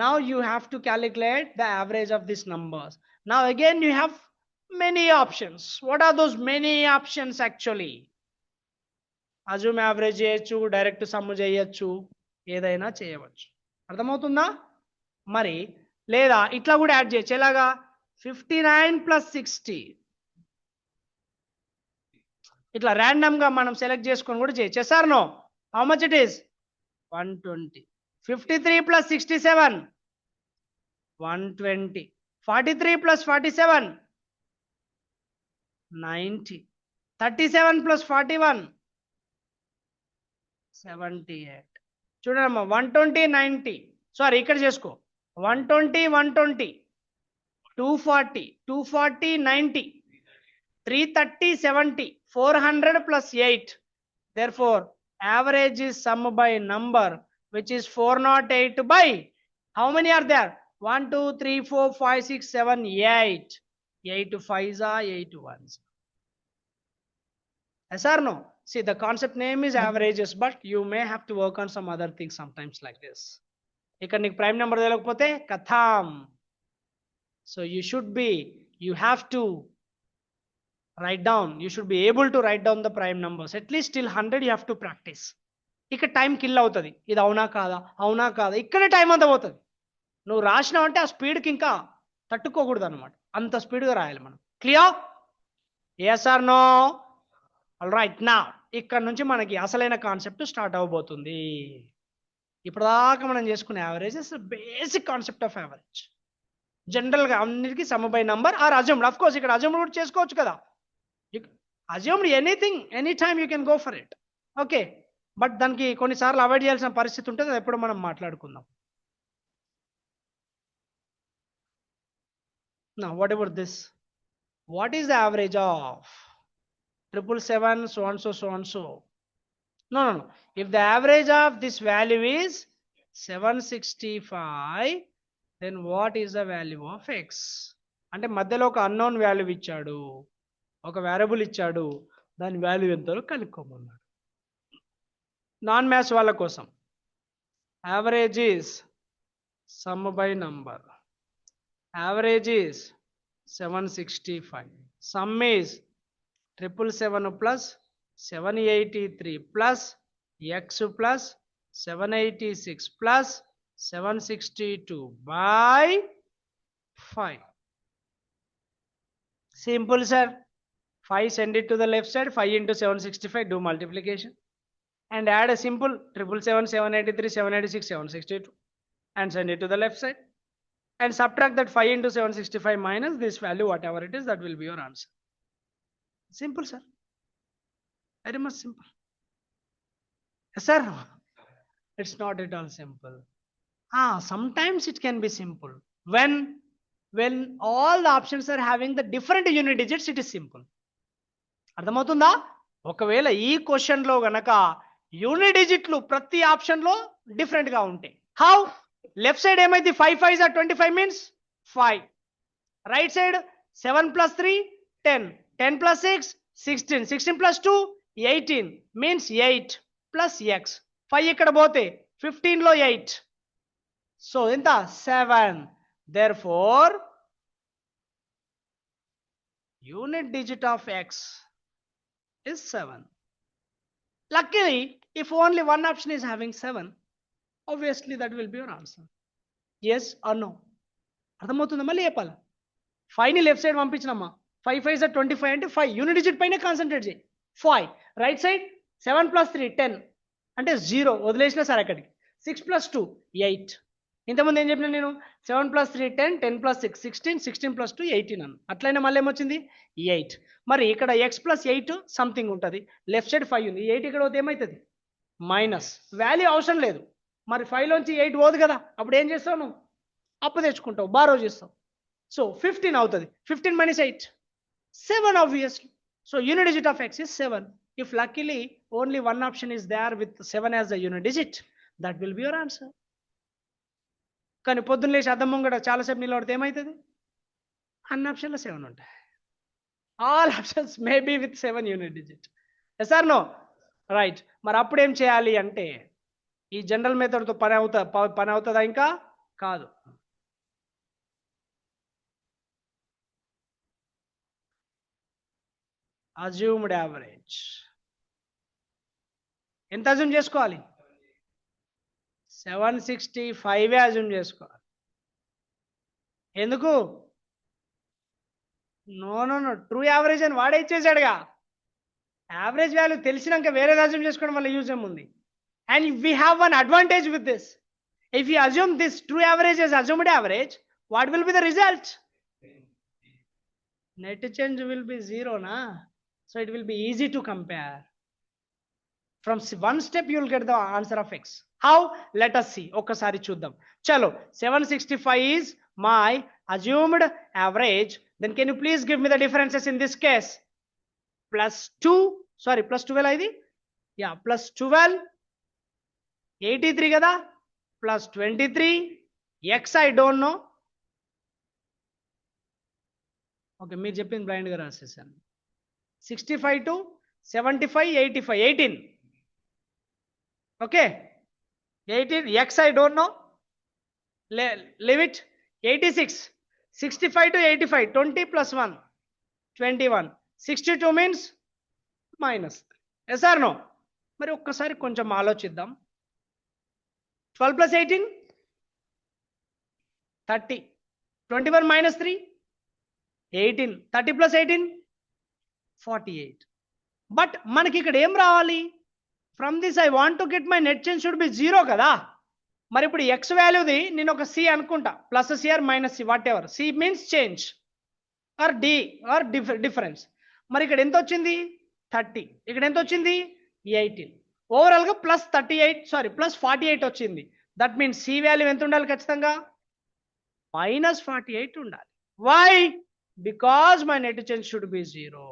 Now you have to calculate the average of this numbers. Now again you have many options. what are those many options actually? Assume average చేయొచ్చు, direct sum చేయొచ్చు, ఏదైనా చేయవచ్చు. అర్థమవుతుందా? మరి లేదా ఇట్లా కూడా యాడ్ చేయొచ్చు. ఎలాగా 59 + 60 ఇట్లా ర్యాండమ్ గా మనం సెలెక్ట్ చేసుకొని కూడా చేయొచ్చు. Yes or no? How much it is 120. 53 + 67 120. 43 + 47 90. 37 + 41 78. చూడమ్మా 120 90 సారీ ఇక్కడ చేసుకో 120 120 240 240 90 330 70 400 + 8. therefore average is sum by number which is 408 by how many are there? 1 2 3 4 5 6 7 8. 8 5s are 8 1s. yes or no? see the concept name is averages but you may have to work on some other things sometimes like this. ఇక్కడ నీకు prime number తెలియకపోతే కథాం. so you have to write down, you should be able to write down the prime numbers at least till 100. you have to practice. ఇక్కడ time kill అవుతుంది. ఇది అవునా కాదా ఇక్కడే time అంతా పోతుంది. నువ్వు రాసినావు అంటే ఆ స్పీడ్కి ఇంకా తట్టుకోకూడదు అనమాట, అంత స్పీడ్గా రాయాలి మనం. Clear? yes or no? All right. నా ఇక్కడ నుంచి మనకి అసలైన కాన్సెప్ట్ స్టార్ట్ అవబోతుంది. ఇప్పటిదాకా మనం చేసుకునే averages basic concept of average. జనరల్గా అన్నిటికీ sum by number or assumed. Of course ఇక్కడ అజ్యూమ్డ్ కూడా చేసుకోవచ్చు కదా. Assumed anything any time you can go for it. Okay, but దానికి కొన్నిసార్లు అవాయిడ్ చేయాల్సిన పరిస్థితి ఉంటుంది, అది ఎప్పుడు మనం మాట్లాడుకుందాం. Now what about this? what is the average of 777 so and so? No. if the average of this value is 765 then what is the value of x? అంటే మధ్యలో ఒక అన్నోన్ వాల్యూ ఇచ్చాడు, ఒక వేరియబుల్ ఇచ్చాడు, దాని వాల్యూ ఎంతో కనుక్కోమన్నాడు. Non maths వాళ్ళ కోసం average is sum by number. average is 765. sum is 777 plus 783 plus x plus 786 plus 762 by 5. Simple, sir. 5, send it to the left side. 5 into 765, do multiplication. And add a simple 777, 783, 786, 762. And send it to the left side. And subtract that 5 into 765 minus this value, whatever it is, that will be your answer. Simple, sir. Very much simple. Yes, sir. It's not at all simple. Sometimes it can be simple. When all the options are having the different unit digits, it is simple. అర్థమవుతుందా? ఒకవేళ ఈ question లో గనక unit డిజిట్లు ప్రతి option లో different గా ఉంటాయి. How? Left side ఏమైంది? 5 5 are 25 means 5. Right side 7 plus 3 10, 10 plus 6 16, 16 plus 2 18 means 8 plus x. 5 ఇక్కడ పోతే 15 లో 8. సో ఎంత? 7. Therefore unit digit of x is 7. Luckily, if only one option is having 7, obviously that will be your answer. Yes or no? అర్థమవుతుందా? మళ్ళీ చెప్పాలి. 5 ని left side పంపించినమ్మా. 5 5 are 25 అంటే 5 unit digit పైన కాన్సన్ట్రేట్ చేయి. 5 రైట్ సైడ్ 7 plus 3 10 అంటే 0 వదిలేసిన సరే అక్కడికి. 6 plus 2 8. ఇంతకుముందు ఏం చెప్పినా నేను? 7 plus 3 10, 10 plus 6 16, 16 plus 2 18 అన్న. అట్లయినా మళ్ళీ ఏమొచ్చింది? 8. మరి ఇక్కడ x plus 8 సంథింగ్ ఉంటుంది. లెఫ్ట్ సైడ్ 5 ఉంది. 8 ఇక్కడ పోతే ఏమవుతుంది? మైనస్. వాల్యూ అవసరం లేదు. మరి 5 లోంచి 8 పోదు కదా. అప్పుడు ఏం చేస్తావు నువ్వు? అప్పు తెచ్చుకుంటావు, బారో చేస్తావు. సో 15 అవుతుంది. 15 minus 8 7 obviously. So unit digit of x is 7. If luckily only one option is there with 7 as the unit digit, that will be your answer. కానీ పొద్దున్న లేచి అద్దం ముంగడ చాలాసేపు నిలబడితే ఏమవుతుంది? అన్ని ఆప్షన్లో 7 ఉంటాయి. All options may be with 7 unit digit. Yes or no? Right. మరి అప్పుడు ఏం చేయాలి అంటే ఈ జనరల్ మెథడ్తో పని అవుతుందా? ఇంకా కాదు. అజ్యూమ్డ్ యావరేజ్ ఎంత అజ్యూమ్ చేసుకోవాలి? 765 అజ్యూమ్ చేసుకోవాలి. ఎందుకు? నో ట్రూ యావరేజ్ అని వాడే ఇచ్చేసాడుగా. యావరేజ్ వాల్యూ తెలిసినాక వేరే అజ్యూమ్ చేసుకోవడం వల్ల యూజ్ ఏముంది? And we have one advantage with this. If you assume this true average as assumed average, what will be the result? Net change will be 0 na. So it will be easy to compare. From one step you will get the answer of x. How? Let us see. Okkasari chuddam. Chalo, 765 is my assumed average. Then can you please give me the differences in this case? Plus 12 idi? Yeah, plus 12 83 kada, plus 23 x I don't know. Okay, మీరు చెప్పింది blind గా రాసేసాను. 65 to 75 85 18. Okay, 18 x I don't know, leave it. 86 65 to 85 20 plus 1 21. 62 means minus. Yes or no? మరి ఒక్కసారి కొంచెం ఆలోచిద్దాం. 12 plus 18 30. 21 minus 3 18. 30 plus 18 48. But మనకి ఇక్కడ ఏం రావాలి? From this I want to get my net change should be 0 కదా. మరి ఇప్పుడు ఎక్స్ వాల్యూది నేను ఒక సి అనుకుంటా, plus C or minus C, whatever. C means change or D or difference. మరి ఇక్కడ ఎంత వచ్చింది? 30. ఇక్కడ ఎంత వచ్చింది? 18. ఓవరాల్గా ప్లస్ 48 వచ్చింది. దట్ మీన్స్ సి వాల్యూ ఎంత ఉండాలి? ఖచ్చితంగా మైనస్ 48 ఉండాలి. Why? Because my net change should be 0.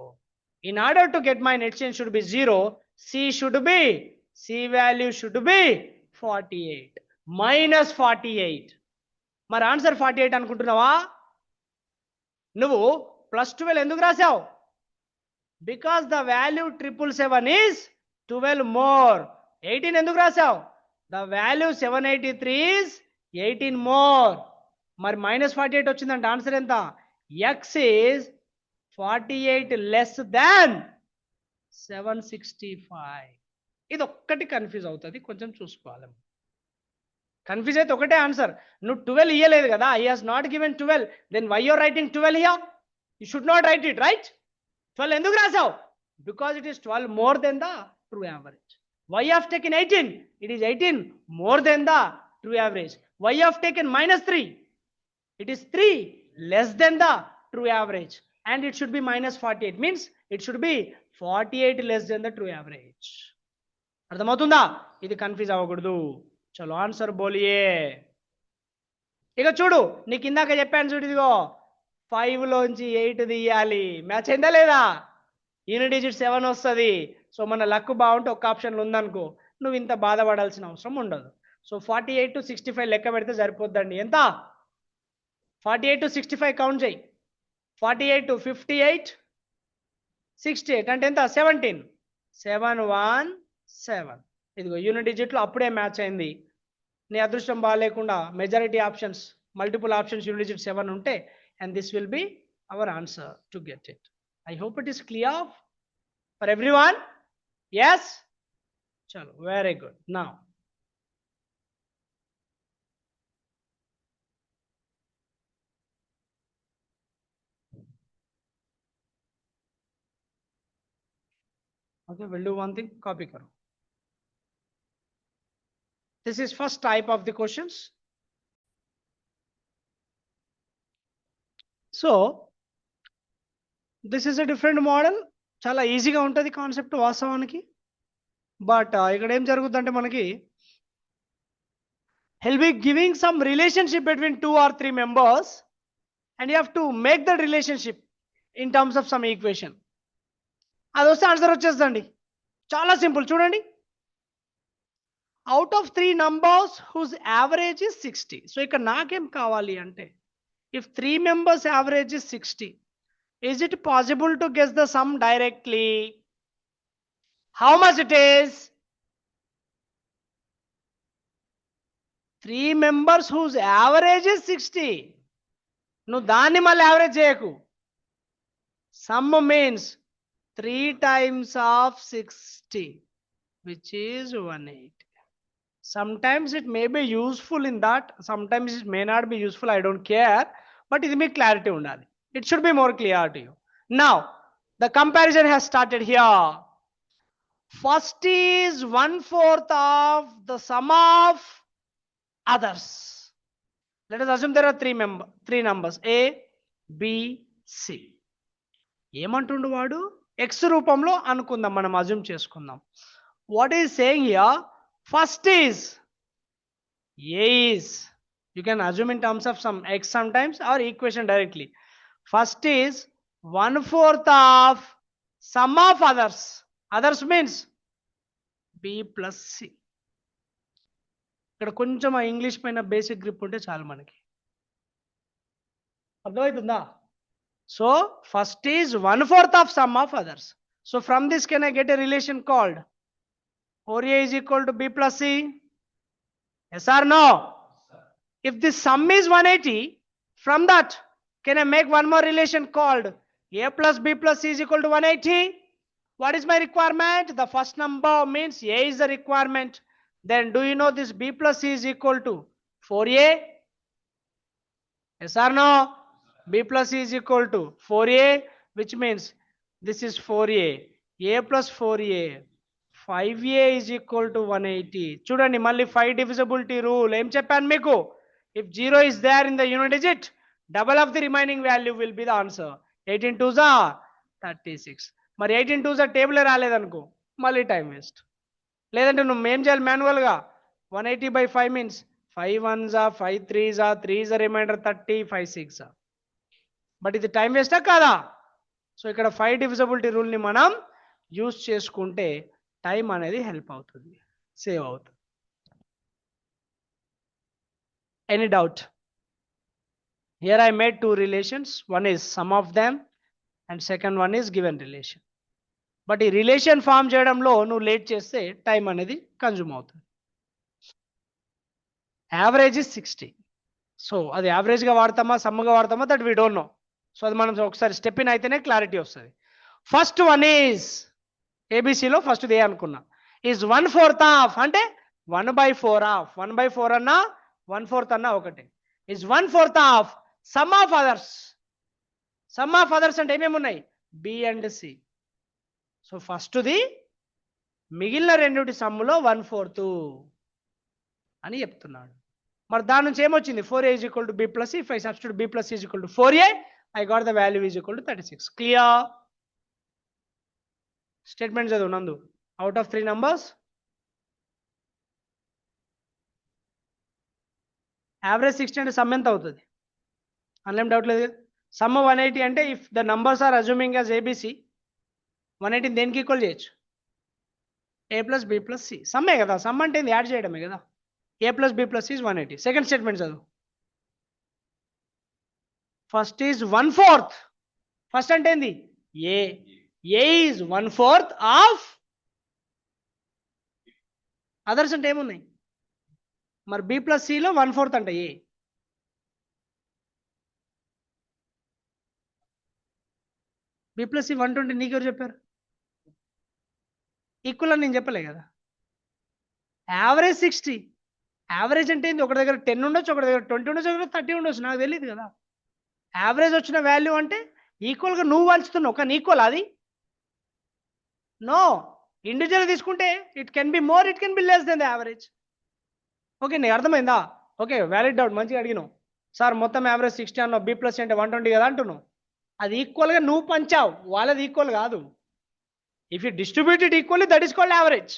In order to get my net change should be 0, C value should be 48. Minus 48. మరి ఆన్సర్ 48 అనుకుంటున్నావా? నువ్వు ప్లస్ 12 ఎందుకు రాసావు? Because the value 777 is 12 more. 18 ఎందుకు రాసావు? The value 783 is 18 more. మరి minus 48 వచ్చిందంటే answer ఎంత? x is 48 less than 765. ఇది ఒక్కటి కన్ఫ్యూజ్ అవుతుంది, కొంచెం చూసుకోవాలి. కన్ఫ్యూజ్ అయితే ఒకటే ఆన్సర్. నువ్వు 12 ఇయ్యలేదు కదా, I has not given 12, then why your writing 12 here? You should not write it, right? 12 ఎందుకు రాసావు? Because it is 12 more than the true average. Why have taken 18? It is 18 more than the true average. Why have taken -3? it is 3 less than the true average, and it should be -48, means it should be 48 less than the true average. అర్థమవుతుందా? ఇది confuse అవ్వకూడదు. చలో answer బోలియే. ఇక చూడు, నీకు ఇందాక చెప్పాను చూడు, ఇదిగో 5 లోంచి 8 తీయాలి. మ్యాచ్ అయిందా లేదా? యూనిట్ డిజిట్ 7 వస్తుంది. సో మన లక్ బాగుంటే ఒక ఆప్షన్లు ఉందనుకో, నువ్వు ఇంత బాధపడాల్సిన అవసరం ఉండదు. సో 48 to 65 లెక్క పెడితే సరిపోద్దండి. ఎంత? 48 to 65 కౌంట్ చేయి. 48 to 58, 68 అంటే ఎంత? 17. 7 1 7. ఇదిగో యూనిట్ డిజిట్లో అప్పుడే మ్యాచ్ అయింది. నీ అదృష్టం బాగాలేకుండా majority options, multiple options unit digit 7 ఉంటే, and this will be our answer to get it. I hope it is clear for everyone. Yes, చలో, very good. Now okay, we'll do one thing, copy karo. This is first type of the questions. So this is a different model. చాలా ఈజీగా ఉంటుంది concept వాస్తవానికి. But ఇక్కడ ఏం జరుగుతుందంటే మనకి he'll be giving some relationship between 2 or 3 members, and you have to make that relationship in terms of some equation. అది వస్తే ఆన్సర్ వచ్చేస్తుందండి. చాలా సింపుల్. చూడండి, out of 3 numbers whose average is 60. So ఇక్కడ నాకేం కావాలి అంటే, if 3 members average is 60, is it possible to guess the sum directly? How much it is? 3 members whose average is 60. నువ్వు దాన్ని మళ్ళీ యావరేజ్ చేయకు. Some means 3 times of 60, which is 180. Sometimes it may be useful in that, sometimes it may not be useful, I don't care, but ఇది మీకు clarity ఉండాలి. It should be more clear to you. Now, the comparison has started here. First is 1/4 of the sum of others. Let us assume there are 3 numbers, A, B, C. ఏమంటుండు వాడు? X రూపంలో అనుకుందాం, మనం assume చేసుకుందాం. What is saying here? First is A is, you can assume in terms of some X sometimes or equation directly. First is 1/4 of sum of others. Others means B plus C. ఇక్కడ కొంచెం ఆ English పైన basic grip ఉంటే చాలు మనకి. అర్థమవుతుందా? So first is 1/4 of sum of others. So from this can I get a relation called 4A is equal to B plus C? Yes or no? If the sum is 180, from that can I make one more relation called A plus B plus C is equal to 180? What is my requirement? The first number means A is the requirement. Then do you know this B plus C is equal to 4A? Yes or no? B plus C is equal to 4A, which means this is 4A. A plus 4A. 5A is equal to 180. చూడండి, మళ్ళీ 5 divisibility rule. ఏం చెప్పాను మీకు? If 0 is there in the unit digit, double of the remaining value will be the answer. 18 2s are 36. మరి 18 2s are table రాలేదనుకో, మళ్ళీ time waste. లేదంటే నువ్వు ఏం చేయాలి? మాన్యువల్గా 180/5 means 5 1s are 5 3s are 3s are remainder 30, 5 6 are. But ఇది time వేస్టా కాదా? So ఇక్కడ 5 divisibility రూల్ని మనం యూజ్ చేసుకుంటే టైం అనేది హెల్ప్ అవుతుంది, సేవ్ అవుతుంది. Any doubt? Here I made 2 relations. One is sum of them and second one is given relation. But ఈ relation form చేయడంలో నువ్వు లేట్ చేస్తే టైం అనేది కన్జ్యూమ్ అవుతుంది. Average is 60. సో అది యావరేజ్గా వాడతామా సమ్గా వాడతామా that we don't know. So అది మనం ఒకసారి స్టెప్ ఇన్ అయితేనే క్లారిటీ వస్తుంది. ఫస్ట్ వన్ ఈజ్ ఏబిసిలో ఫస్ట్ ఏ అనుకున్నా, ఈజ్ 1/4 ఆఫ్ అంటే 1/4 ఆఫ్. 1/4 అన్నా 1/4 అన్న ఒకటే. Is 1/4 of some of others. Some of others అంటే ఏమేమి ఉన్నాయి? B and C. సో ఫస్ట్ది మిగిలిన రెండుటి సమ్ములో 1/4 అని చెప్తున్నాడు. మరి దాని నుంచి ఏమొచ్చింది? 4a is equal to b plus c. If I substitute b plus c is equal to 4a, I got the value is equal to 36. Clear? Statement చదువు నందు. Out of 3 numbers, average 60 అంటే సమ్ ఎంత అవుతుంది? అందులో doubt లేదు. Sum 180 అంటే if the numbers are assuming as ABC, 180 దేనికి equal చేయొచ్చు? a plus b plus c. సమ్మే కదా, సమ్ అంటే యాడ్ చేయడమే కదా. a plus b plus c is 180. Second statement చదువు. First is 1/4. ఫస్ట్ అంటే ఏంది? a. a is 1/4 of others అంటే ఏమున్నాయి? మరి b plus c లో 1/4 అంటే a. b plus c 120 నీకెవరు చెప్పారు? ఈక్వల్ అని నేను చెప్పలే కదా. యావరేజ్ 60. యావరేజ్ అంటే ఏంది? ఒక దగ్గర 10 ఉండొచ్చు, ఒక దగ్గర 20 ఉండొచ్చు, ఒక దగ్గర 30 ఉండొచ్చు, నాకు తెలియదు కదా. యావరేజ్ వచ్చిన వాల్యూ అంటే ఈక్వల్గా నువ్వు వంచుతున్నావు, కానీ ఈక్వల్ అది? నో. ఇండివిజువల్ తీసుకుంటే it can be more, it can be less than the average. Okay, నీకు అర్థమైందా? ఓకే, వ్యాలిడ్ డౌట్, మంచిగా అడిగినావు. సార్ మొత్తం యావరేజ్ 60 అన్నావు, బి ప్లస్ అంటే 120 కదా అంటున్నావు. అది ఈక్వల్గా నువ్వు పంచావు, వాళ్ళది ఈక్వల్ కాదు. If you distribute it equally, that is called average.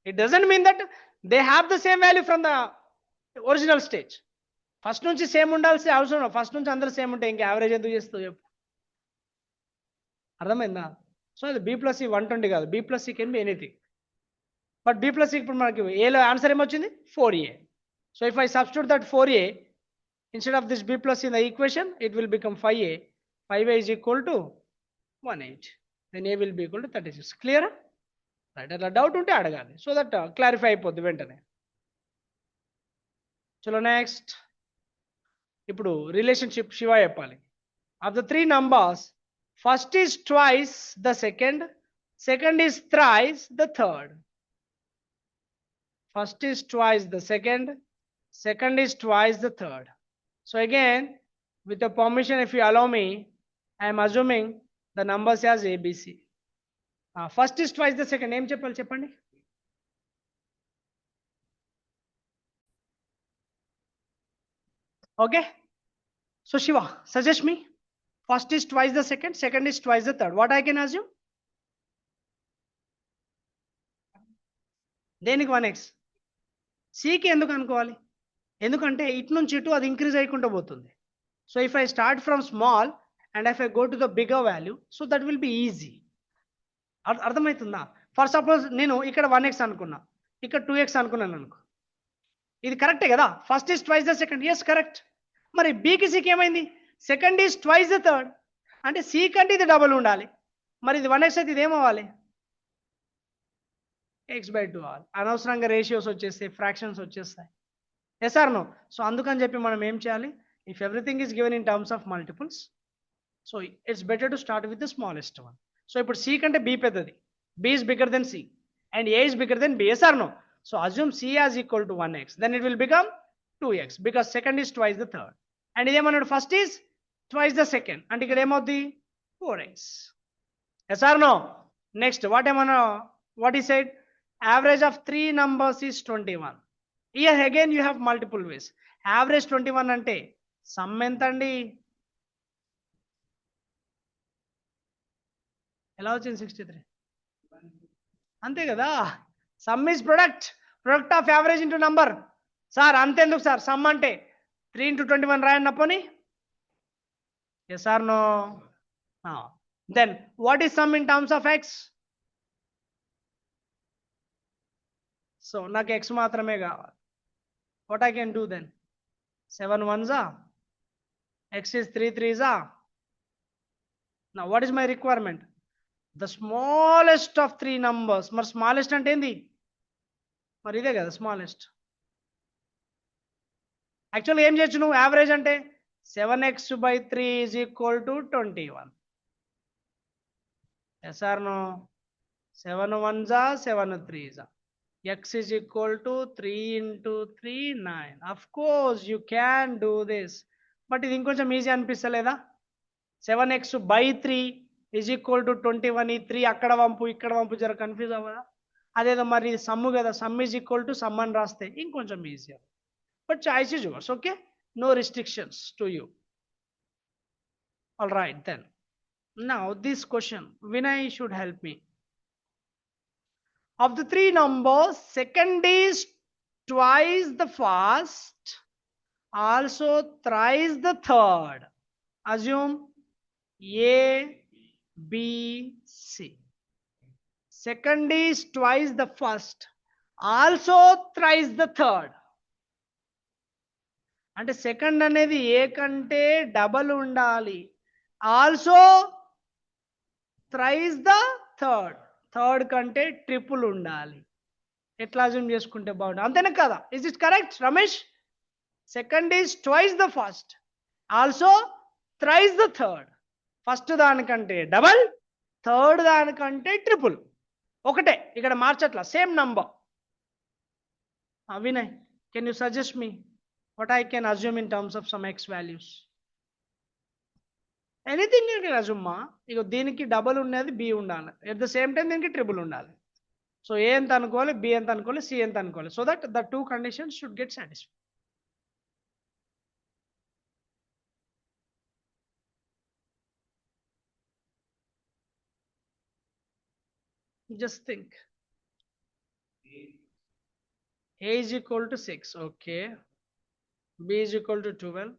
It doesn't mean that they have the same value from the original stage. First నుంచి సేమ్ ఉండాల్సి అవసరం. ఫస్ట్ నుంచి అందరూ సేమ్ ఉంటే ఇంకా యావరేజ్ ఎందుకు చేస్తావు చెప్పు? అర్థమైందా? సో అది బి ప్లస్ సి 120 కాదు, B plus C can be anything. But B plus C ఇప్పుడు మనకి ఏలో ఆన్సర్ ఏమొచ్చింది? 4a. So if I substitute that 4a instead of this B plus in the equation, it will become 5a. 5a is equal to 180. Then a will be equal to 36. Clear? Right, అట్లా doubt ఉంటే అడగాలి, so that clarify అయిపోద్ది వెంటనే. చలో next. ఇప్పుడు relationship Shiva చెప్పాలి. Of the 3 numbers, first is twice the second, second is thrice the third. First is twice the second, second is twice the third. So again, with the permission, if you allow me, I am assuming the numbers as ABC. First is twice the second. Name cheppandi. Okay. So Shiva, suggest me. First is twice the second, second is twice the third. What I can assume? దేనికి 1x? సికి ఎందుకు అనుకోవాలి? ఎందుకంటే ఇటు నుంచి ఇటు అది increase అయ్యకుండా పోతుంది. So if I start from small and if I go to the bigger value, so that will be easy. అర్థమవుతుందా? ఫర్ సపోజ్ నేను ఇక్కడ 1x అనుకున్నా, ఇక్కడ 2x అనుకున్నాను అనుకో, ఇది కరెక్టే కదా? First is twice the second, yes correct. మరి బికి సికి ఏమైంది? Second is twice the third, అంటే సి కంటే ఇది డబుల్ ఉండాలి. మరి ఇది 1x అయితే ఇది ఏమవ్వాలి? x/2 అవ్వాలి. అనవసరంగా రేషియోస్ వచ్చేస్తాయి, ఫ్రాక్షన్స్ వచ్చేస్తాయి. Yes or no? సో అందుకని చెప్పి మనం ఏం చేయాలి? If everything is given in terms of multiples, so it's better to start with the smallest one. So ఇప్పుడు సి కంటే బి పెద్దది, B is bigger than C and A is bigger than B. Yes or no? So assume C as equal to 1x, then it will become 2x because second is twice the third. And ఇదేమన్నాడు? First is twice the second, అంటే ఇక్కడ ఏమవుద్ది? 4x. Yes or no? Next what ఏమన్నా, what he said? Average of 3 numbers is 21. Here again you have multiple ways. Average 21 ante sum entandi? ఎలా వచ్చింది 63? అంతే కదా. Sum is product of average into number. Sir అంతెందుకు sir, sum అంటే 3 into 21 రాయండి అప్పని. Yes or no? Then what is sum in terms of x? So నాకు x మాత్రమే కావాలి. What I can do then? 7 1s, x is 3 3s. Now what is my requirement? The smallest of 3 numbers. మరి smallest అంటే ఏంది? మరి ఇదే కదా smallest. యాక్చువల్గా ఏం చేయొచ్చు నువ్వు? యావరేజ్ అంటే 7x/3 is equal to 21. Yes or no? 7 1s, 7 3s. X is equal to 3 into 3, 9. Of course, you can do this. But ఇది ఇంకొంచెం easy అనిపిస్తలేదా? 7x by 3 is equal to 21. ఈ 3 అక్కడ వంపు ఇక్కడ వంపు జర కన్ఫ్యూజ్ అవ్వదా? అదేదో మరి సమ్ము కదా, sum is equal to sum అని రాస్తే ఇంకొంచెం easy. But choice is yours. Okay, no restrictions to you. All right then. Now this question, Vinay should help me. Of the three numbers, second is twice the first, also thrice the third. Assume A, B, C. Second is twice the first, also thrice the third. అంటే second అనేది A కంటే double ఉండాలి, also thrice the third, third కంటే triple ఉండాలి. ఎట్లా assume చేసుకుంటే బాగుంటుంది, అంతేనా కదా? Is it correct Ramesh? Second is twice the first, also thrice the third. First దానికంటే డబల్, థర్డ్ దానికంటే ట్రిపుల్. ఒకటే, ఇక్కడ మార్చట్లా, same number. Vinay, can you suggest me what I can assume in terms of some x values? Anything you can assume ma. ఇక దీనికి double ఉన్నది b ఉండాలి, at the same time దీనికి ట్రిపుల్ ఉండాలి. సో a ఎంత అనుకోవాలి, b ఎంత అనుకోవాలి, c ఎంత అనుకోవాలి, so that the two conditions should get satisfied. Just think. A is equal to 6, okay. B is equal to 12,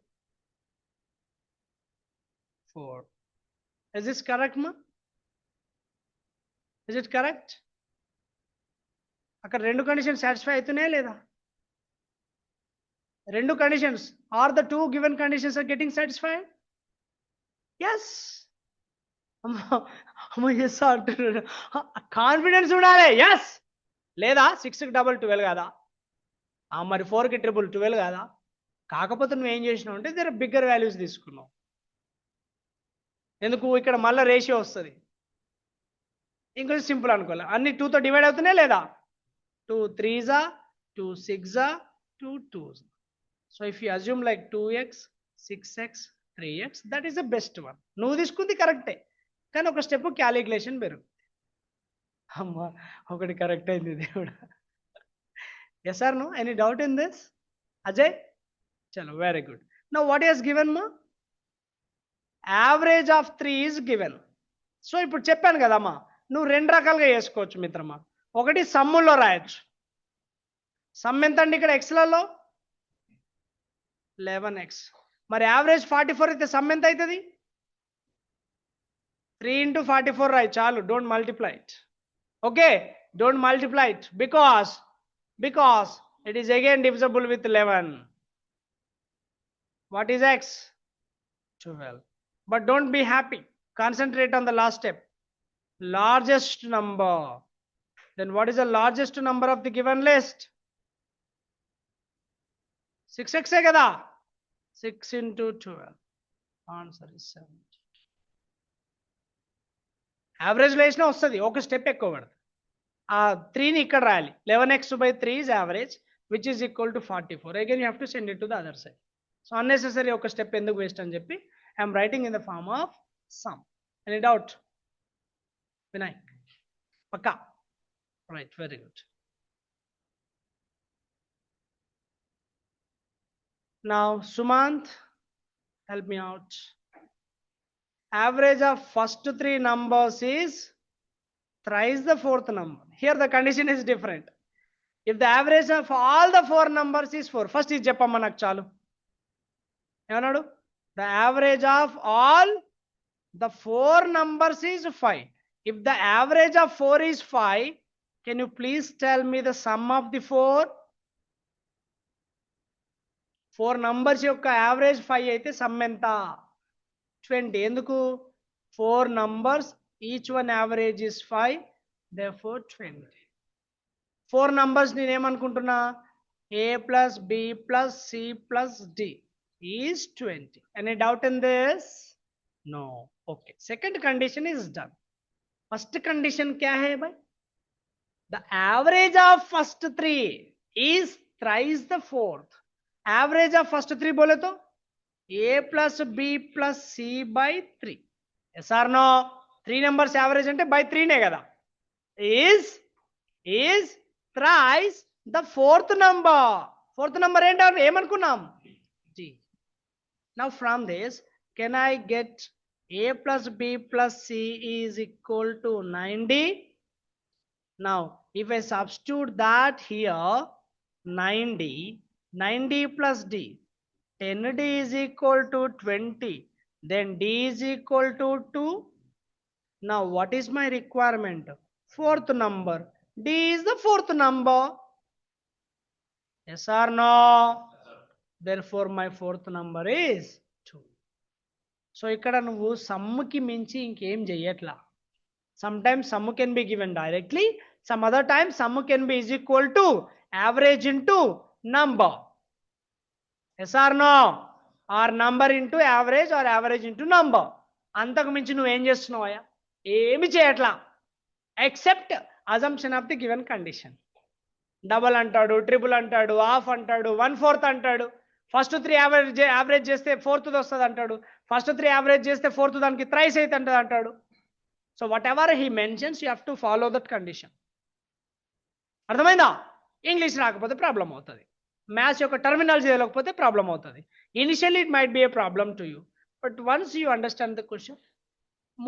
4. Is this correct ma? Is it correct? అక్కడ రెండు conditions satisfy అవుతున్నాయా లేదా? రెండు conditions, are the two given conditions are getting satisfied? Yes. అమ్మా yes అంటున్నాడు, confidence ఉండాలి. Yes లేదా? 6కి డబల్ 12 కదా, మరి 4కి ట్రిపుల్ 12 కదా. కాకపోతే నువ్వు ఏం చేసినావు అంటే జర బిగ్గర్ వాల్యూస్ తీసుకున్నావు. ఎందుకు? ఇక్కడ మళ్ళీ రేషియో వస్తుంది. ఇంకొంచెం సింపుల్ అనుకోవాలి, అన్ని 2తో డివైడ్ అవుతున్నాయి లేదా? 2 3s, 2 6s, 2 2s. So if you assume like 2x, 6x, 3x, that is the best one. నువ్వు తీసుకుంది కరెక్టే, కానీ ఒక స్టెప్ క్యాలిక్యులేషన్ పెరుగుతుంది. అమ్మా ఒకటి కరెక్ట్ అయింది దేవుడు. Yes or no? Any doubt in this Ajay? చలో, very good. Now what is given మా? Average of 3 is given. So ఇప్పుడు చెప్పాను కదమ్మా, నువ్వు రెండు రకాలుగా చేసుకోవచ్చు మిత్రమా. ఒకటి సమ్ముల్లో రాయొచ్చు. సమ్ ఎంత అండి ఇక్కడ ఎక్స్లలో? 11x. మరి యావరేజ్ 44 అయితే సమ్ ఎంత అవుతుంది? 3 into 44 రాయి చాలు, don't multiply it. Okay, don't multiply it because it is again divisible with 11. What is x? 12. But don't be happy, concentrate on the last step, largest number. Then what is the largest number of the given list? 6x ఏ కదా. 6 into 12, answer is 7. Average లో వేసినా వస్తుంది, ఒక step ఎక్కువ పడుతుంది. ఆ 3ని ఇక్కడ రాయాలి. 11x by 3 is average, which is equal to 44. Again you have to send it to the other side. So unnecessary ఒక స్టెప్ ఎందుకు వేస్ట్ అని చెప్పి I am writing in the form of sum. Any doubt? Vinay? Pakka? Right, very good. Now Sumant, help me out. Average of first 3 numbers is thrice the fourth number. Here the condition is different. If the average of all the 4 numbers is 4, first is చెప్పమ్మా నాకు చాలు. ఏమన్నాడు? The average of all the 4 numbers is 5. If the average of 4 is 5, can you please tell me the sum of the 4? 4 numbers యొక్క average 5 అయితే some ఎంత? 20. ఎందుకు? 4 numbers, each one average is 5, therefore 20. 4 numbers నేనేమనుకుంటున్నా? a plus b plus c plus d is 20. Any doubt in this? No. Okay, second condition is done. First condition क्या है भाई? The average of first three is thrice the fourth. Average of first three bole to a plus b plus c by 3. Yes or no? Three numbers average ante by 3 ne kada. Is thrice the fourth number. Fourth number ఏమనుకున్నాం? G. Now from this, can I get a plus b plus c is equal to 9d? Now, if I substitute that here, 9d plus d, 10d is equal to 20, then d is equal to 2. Now, what is my requirement? Fourth number. D is the fourth number. Yes or no? Therefore, my fourth number is 2. So, ikkada nuvu sum ki minchi inkem cheyatla. Sometimes sum can be given directly. Some other times sum can be is equal to average into number. Yes or no? Or number into average or average into number. అంతకు మించి నువ్వు ఏం చేస్తున్నావా? ఏమి చేయట్లా. Except assumption of the given condition. Double అంటాడు, triple అంటాడు, half అంటాడు, 1/4 అంటాడు. ఫస్ట్ 3 యావరేజ్ చేస్తే ఫోర్త్ వస్తుంది అంటాడు. ఫస్ట్ 3 యావరేజ్ చేస్తే ఫోర్త్ దానికి థ్రైస్ అయితే అంటాడు. So what ever he mentions you have to follow that condition. అర్థమైందా? ఇంగ్లీష్ రాకపోతే ప్రాబ్లం అవుతుంది. మ్యాథ్స్ యొక్క టర్మినాలజీ తెలియకపోతే ప్రాబ్లం అవుతుంది. Initially it might be A problem to you, but once you understand the question,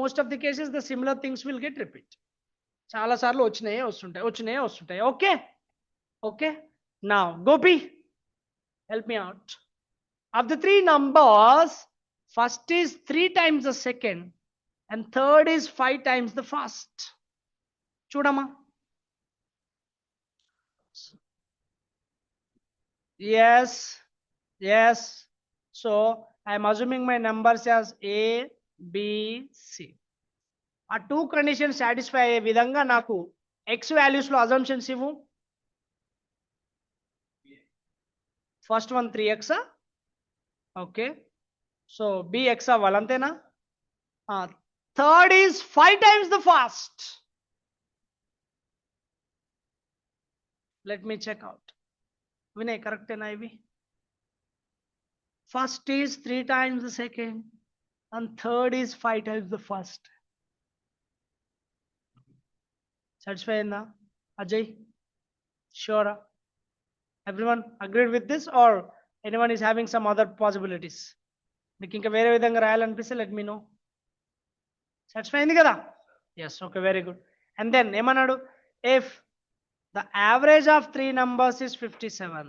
most of the cases the similar things will get repeat. చాలా సార్లు వచ్చినాయే వస్తుంటాయి. Okay okay. Now Gopi, help me out. Of the three numbers, first is 3 times the second and third is 5 times the first. Chudama. Yes. So I am assuming my numbers as A, B, C. ఆ 2 conditions satisfy అయ్యే విధంగా నాకు x values లో assumptions ఇవ్వు. First one 3x, okay. So bx అవ్వాలి అంతేనా? Third is 5 times the first. Let me check out. Vinay కరెక్టేనా ఇవి? First is 3 times the second and third is 5 times the first. Satisfy అయిందా Ajay? షూరా? Everyone agreed with this or anyone is having some other possibilities? మీకు ఇంకా వేరే విధంగా రాయాలనిపిస్తే let me know. Satisfy అయింది కదా? yes, okay, very good. And then ఏమన్నాడు? if the average of 3 numbers is 57,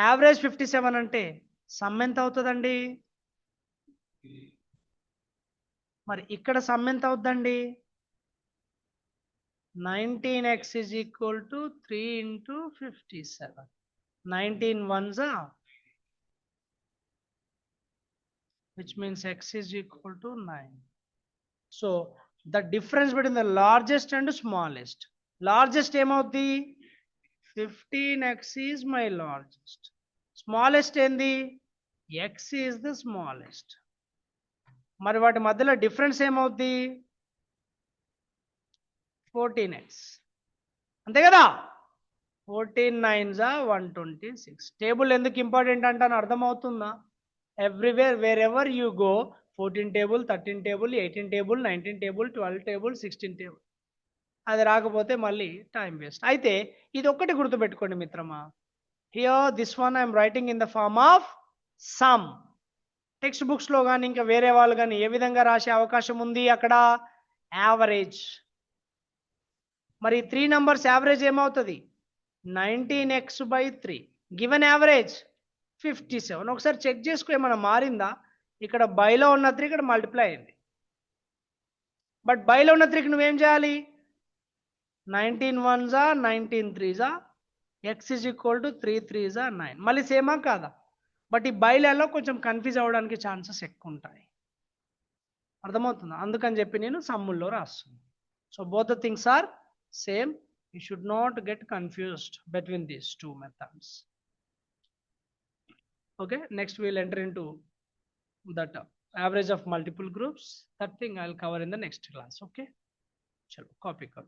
average 57 అంటే some ఎంత అవుతుందండి? మరి ఇక్కడ సమ్ ఎంత అవుతుందండి? 19x is equal to 3 into 57. 19 ones are, which means x is equal to 9. So the difference between the largest and smallest. Largest ఏమవుద్ది? 15x is my largest. Smallest ఏంది? x is the smallest. మరి వాటి మధ్యలో difference ఏమవుద్ది? 14x. అంతే కదా? 14 9s are 126. Table ఎందుకు important అంటాను అర్థమవుతుందా? Everywhere wear ever you go 14 table, 13 table, 18 table, 19 table, 12 table, 16 table. అది రాకపోతే మళ్ళీ టైం వేస్ట్. అయితే ఇది ఒక్కటి గుర్తుపెట్టుకోండి మిత్రమా. Here this one I'm writing in the form of sum. Textbooks లో కానీ ఇంకా వేరే వాళ్ళు కానీ ఏ విధంగా రాసే అవకాశం ఉంది? అక్కడ యావరేజ్. మరి 3 numbers యావరేజ్ ఏమవుతుంది? 19x by 3. Given average 57. ఒకసారి చెక్ చేసుకో ఏమైనా మారిందా? ఇక్కడ బైలో ఉన్న 3 ఇక్కడ మల్టిప్లై అయింది. బట్ బైలో ఉన్న 3కి నువ్వేం చేయాలి? 19 1s are 19 3s are, x is equal to 3 3s are 9. మళ్ళీ సేమా కాదా? బట్ ఈ బైలలో కొంచెం కన్ఫ్యూజ్ అవ్వడానికి ఛాన్సెస్ ఎక్కువ ఉంటాయి. అర్థమవుతుందా? అందుకని చెప్పి నేను సమ్ముల్లో రాస్తున్నాను. So both the things are same. You should not get confused between these two methods. Okay, next we'll enter into that average of multiple groups. That thing I'll cover in the next class. Okay, chalo copy karo.